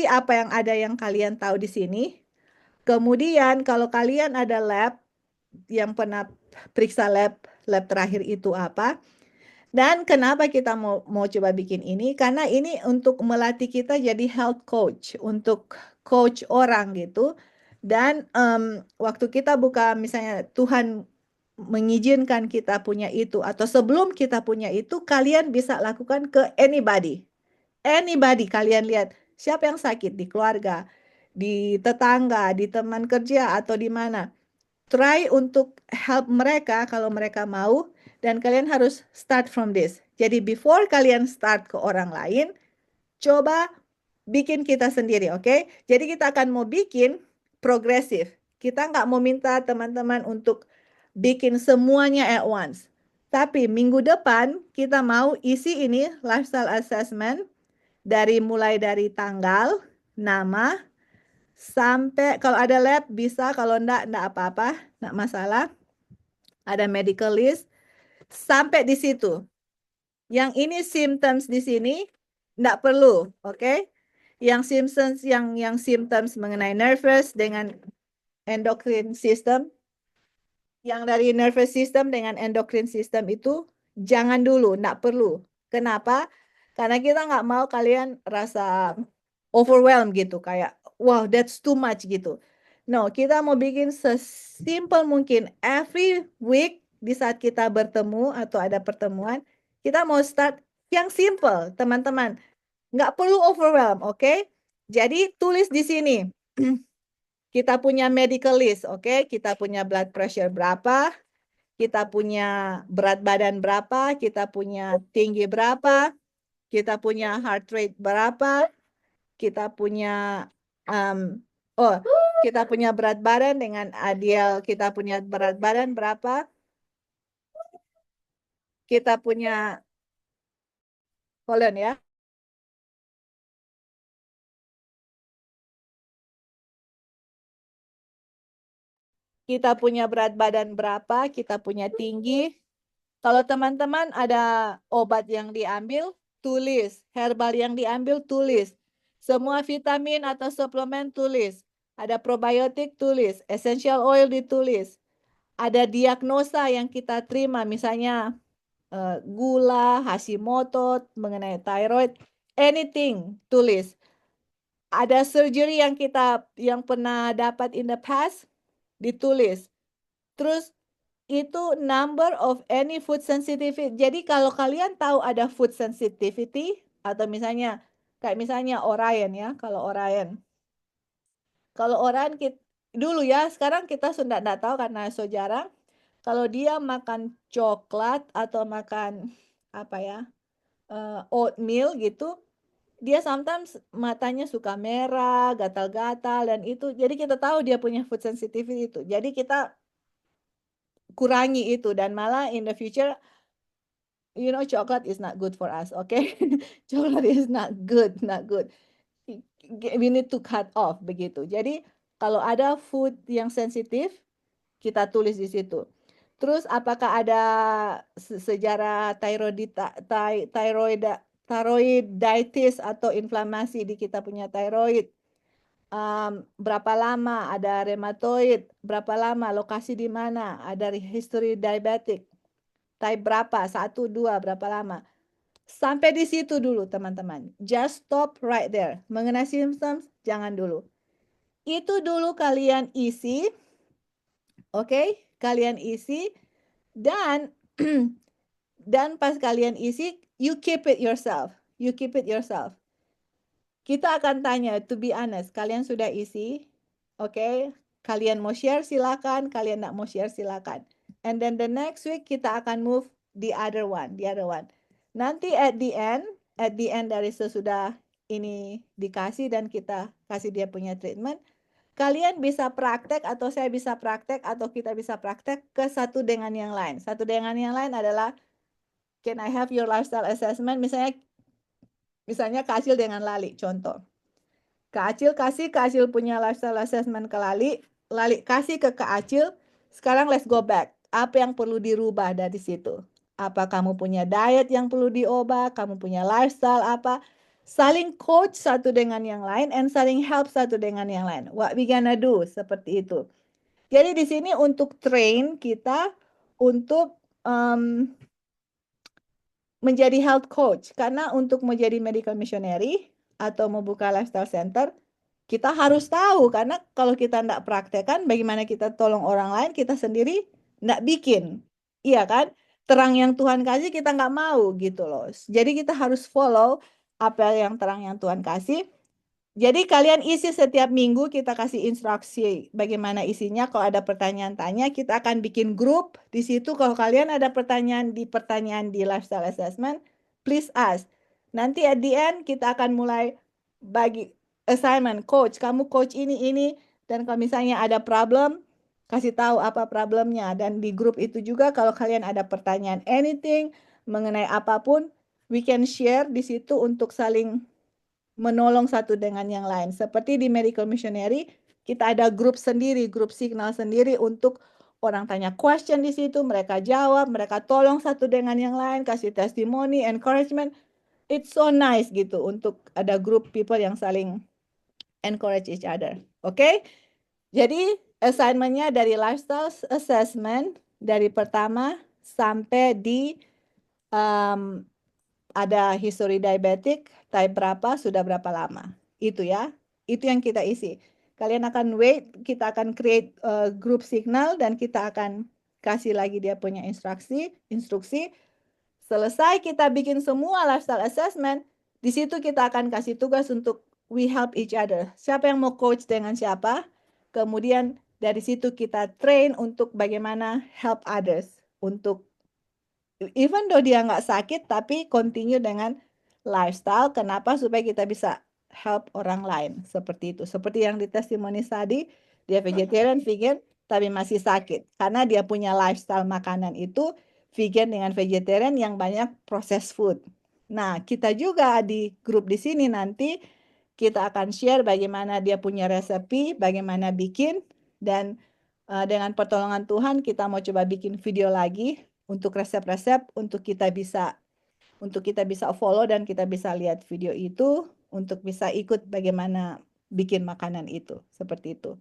apa yang ada yang kalian tahu di sini. Kemudian kalau kalian ada lab yang pernah periksa lab terakhir itu apa. Dan kenapa kita mau coba bikin ini? Karena ini untuk melatih kita jadi health coach, untuk coach orang gitu. Dan waktu kita buka misalnya Tuhan mengizinkan kita punya itu atau sebelum kita punya itu, kalian bisa lakukan ke anybody. Anybody, kalian lihat siapa yang sakit di keluarga, di tetangga, di teman kerja atau di mana. Try untuk help mereka kalau mereka mau, dan kalian harus start from this. Jadi before kalian start ke orang lain, coba bikin kita sendiri, oke? Jadi kita akan mau bikin progresif. Kita nggak mau minta teman-teman untuk bikin semuanya at once. Tapi minggu depan kita mau isi ini lifestyle assessment mulai dari tanggal, nama, sampai kalau ada lab bisa, kalau enggak apa-apa, enggak masalah. Ada medical list sampai di situ. Yang ini symptoms di sini enggak perlu, oke? Yang symptoms mengenai nervous dengan endocrine system, yang dari nervous system dengan endocrine system itu jangan dulu, enggak perlu. Kenapa? Karena kita nggak mau kalian rasa overwhelmed gitu, kayak wow that's too much gitu. No, kita mau bikin sesimpel mungkin. Every week di saat kita bertemu atau ada pertemuan, kita mau start yang simple, teman-teman. Nggak perlu overwhelmed, oke? Jadi tulis di sini. Kita punya medical list, oke? Kita punya blood pressure berapa, kita punya berat badan berapa, kita punya tinggi berapa, kita punya heart rate berapa, kita punya kita punya berat badan dengan ideal, kita punya berat badan berapa, kita punya, hold on ya. Kita punya berat badan berapa, kita punya tinggi. Kalau teman-teman ada obat yang diambil, tulis. Herbal yang diambil, tulis. Semua vitamin atau suplemen, tulis. Ada probiotik, tulis. Essential oil, ditulis. Ada diagnosa yang kita terima, misalnya gula, Hashimoto, mengenai thyroid, anything, tulis. Ada surgery yang pernah dapat in the past, ditulis. Terus itu number of any food sensitivity. Jadi kalau kalian tahu ada food sensitivity atau misalnya kayak misalnya Orion ya, kalau Orion dulu ya, sekarang kita sudah tidak tahu karena so jarang. Kalau dia makan coklat atau makan apa ya, oatmeal gitu, dia sometimes matanya suka merah, gatal-gatal dan itu. Jadi kita tahu dia punya food sensitivity itu. Jadi kita kurangi itu, dan malah in the future, you know, chocolate is not good for us, okay? Chocolate is not good. We need to cut off begitu. Jadi kalau ada food yang sensitif, kita tulis di situ. Terus apakah ada sejarah thyroiditis atau inflamasi di kita punya thyroid? Berapa lama ada rheumatoid, berapa lama, lokasi di mana, ada history diabetic, type berapa, 1, 2, berapa lama. Sampai di situ dulu teman-teman. Just stop right there. Mengenai symptoms, jangan dulu. Itu dulu kalian isi. Oke, kalian isi. Dan dan pas kalian isi, you keep it yourself. You keep it yourself. Kita akan tanya, to be honest, kalian sudah isi, oke? Kalian mau share silakan, kalian nggak mau share silakan. And then the next week kita akan move the other one. Nanti at the end dari sesudah ini dikasih dan kita kasih dia punya treatment, kalian bisa praktek atau saya bisa praktek atau kita bisa praktek ke satu dengan yang lain. Satu dengan yang lain adalah, can I have your lifestyle assessment? Misalnya Kak Acil dengan Lali, contoh. Kak Acil punya lifestyle assessment ke Lali kasih ke Kak Acil, sekarang let's go back. Apa yang perlu dirubah dari situ? Apa kamu punya diet yang perlu diubah? Kamu punya lifestyle apa? Saling coach satu dengan yang lain and saling help satu dengan yang lain. What we gonna do? Seperti itu. Jadi di sini untuk train kita untuk menjadi health coach. Karena untuk menjadi medical missionary atau membuka lifestyle center, kita harus tahu. Karena kalau kita tidak praktekkan, bagaimana kita tolong orang lain, kita sendiri tidak bikin. Iya kan? Terang yang Tuhan kasih kita nggak mau gitu loh. Jadi kita harus follow apa yang terang yang Tuhan kasih. Jadi kalian isi setiap minggu, kita kasih instruksi bagaimana isinya. Kalau ada pertanyaan tanya, kita akan bikin grup di situ. Kalau kalian ada pertanyaan di lifestyle assessment, please ask. Nanti at the end kita akan mulai bagi assignment, coach, kamu coach ini, dan kalau misalnya ada problem, kasih tahu apa problemnya. Dan di grup itu juga kalau kalian ada pertanyaan anything mengenai apapun, we can share di situ untuk saling menolong satu dengan yang lain. Seperti di Medical Missionary, kita ada grup sendiri, grup signal sendiri untuk orang tanya question di situ, mereka jawab, mereka tolong satu dengan yang lain, kasih testimoni, encouragement. It's so nice gitu untuk ada grup people yang saling encourage each other. Oke? Jadi assignment-nya dari lifestyle assessment dari pertama sampai di ada history diabetic, type berapa, sudah berapa lama. Itu ya, itu yang kita isi. Kalian akan wait, kita akan create group signal dan kita akan kasih lagi dia punya instruksi. Selesai kita bikin semua lifestyle assessment, di situ kita akan kasih tugas untuk we help each other. Siapa yang mau coach dengan siapa, kemudian dari situ kita train untuk bagaimana help others. Untuk even though dia nggak sakit, tapi continue dengan lifestyle. Kenapa? Supaya kita bisa help orang lain. Seperti itu. Seperti yang di testimoni tadi, dia vegetarian, vegan, tapi masih sakit. Karena dia punya lifestyle makanan itu vegan dengan vegetarian yang banyak processed food. Nah, kita juga di grup di sini nanti kita akan share bagaimana dia punya resepi, bagaimana bikin, dan dengan pertolongan Tuhan kita mau coba bikin video lagi untuk resep-resep untuk kita bisa follow dan kita bisa lihat video itu untuk bisa ikut bagaimana bikin makanan itu seperti itu.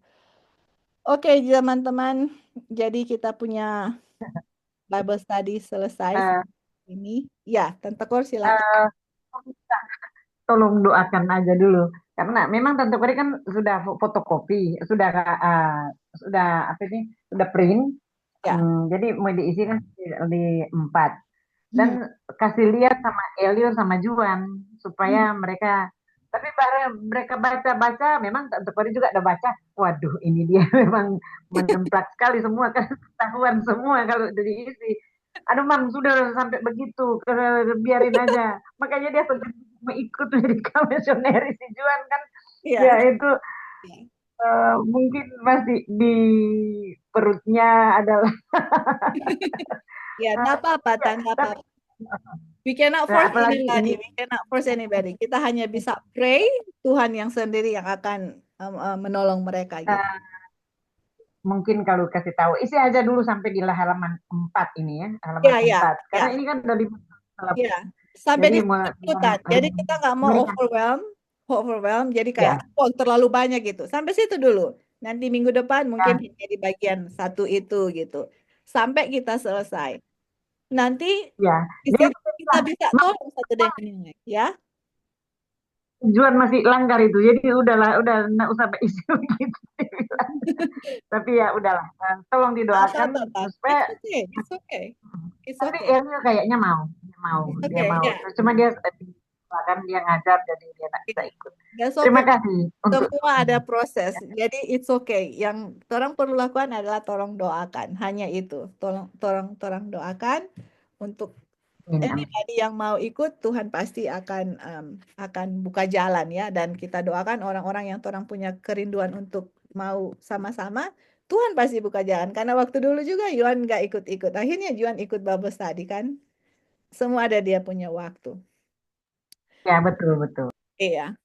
Oke, teman-teman, jadi kita punya Bible study selesai ini. Ya, Tante Kor silakan. Tolong doakan aja dulu karena memang Tante Kori kan sudah fotokopi, sudah apa ini, sudah print. Ya. Jadi mau diisi kan di 4 dan kasih lihat sama Elio sama Juan supaya mereka, tapi mereka baca memang Tante Kori juga ada baca, waduh ini dia memang menemplak sekali semua kan, ketahuan semua kalau diisi. Aduh Mam, sudah sampai begitu, biarin aja. Makanya dia tetap mau ikut medical missionary si Juan kan. Ya itu mungkin masih di perutnya adalah ya, tak apa-apa, tanpa apa-apa. We cannot force anybody. We cannot force anybody. Kita hanya bisa pray, Tuhan yang sendiri yang akan menolong mereka gitu. Mungkin kalau kasih tahu, isi aja dulu sampai di halaman 4 ini ya, halaman 4. Karena ini kan dari sampai di situ. Jadi kita nggak mau overwhelm. Jadi kayak terlalu banyak gitu. Sampai situ dulu. Nanti minggu depan mungkin jadi bagian satu itu gitu. Sampai kita selesai. Nanti kita bisa tolong satu dengan yang lain, ya. Juan masih langgar itu, jadi udah nggak usah isi begitu. Tapi ya udahlah, tolong didoakan supaya. It's okay. Tapi Elio kayaknya dia mau. Cuma dia dia ngajar jadi dia nggak bisa ikut. Terima kasih. Semua ada proses, jadi it's okay. Yang orang perlu lakukan adalah tolong doakan, hanya itu. Tolong doakan untuk anybody yang mau ikut. Tuhan pasti akan buka jalan ya, dan kita doakan orang-orang yang orang punya kerinduan untuk mau sama-sama, Tuhan pasti buka jalan. Karena waktu dulu juga Yuan nggak ikut-ikut. Akhirnya Yuan ikut Bible study kan. Semua ada dia punya waktu. Ya, betul. Iya.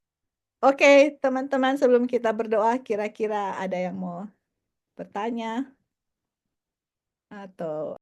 Oke, teman-teman, sebelum kita berdoa, kira-kira ada yang mau bertanya? Atau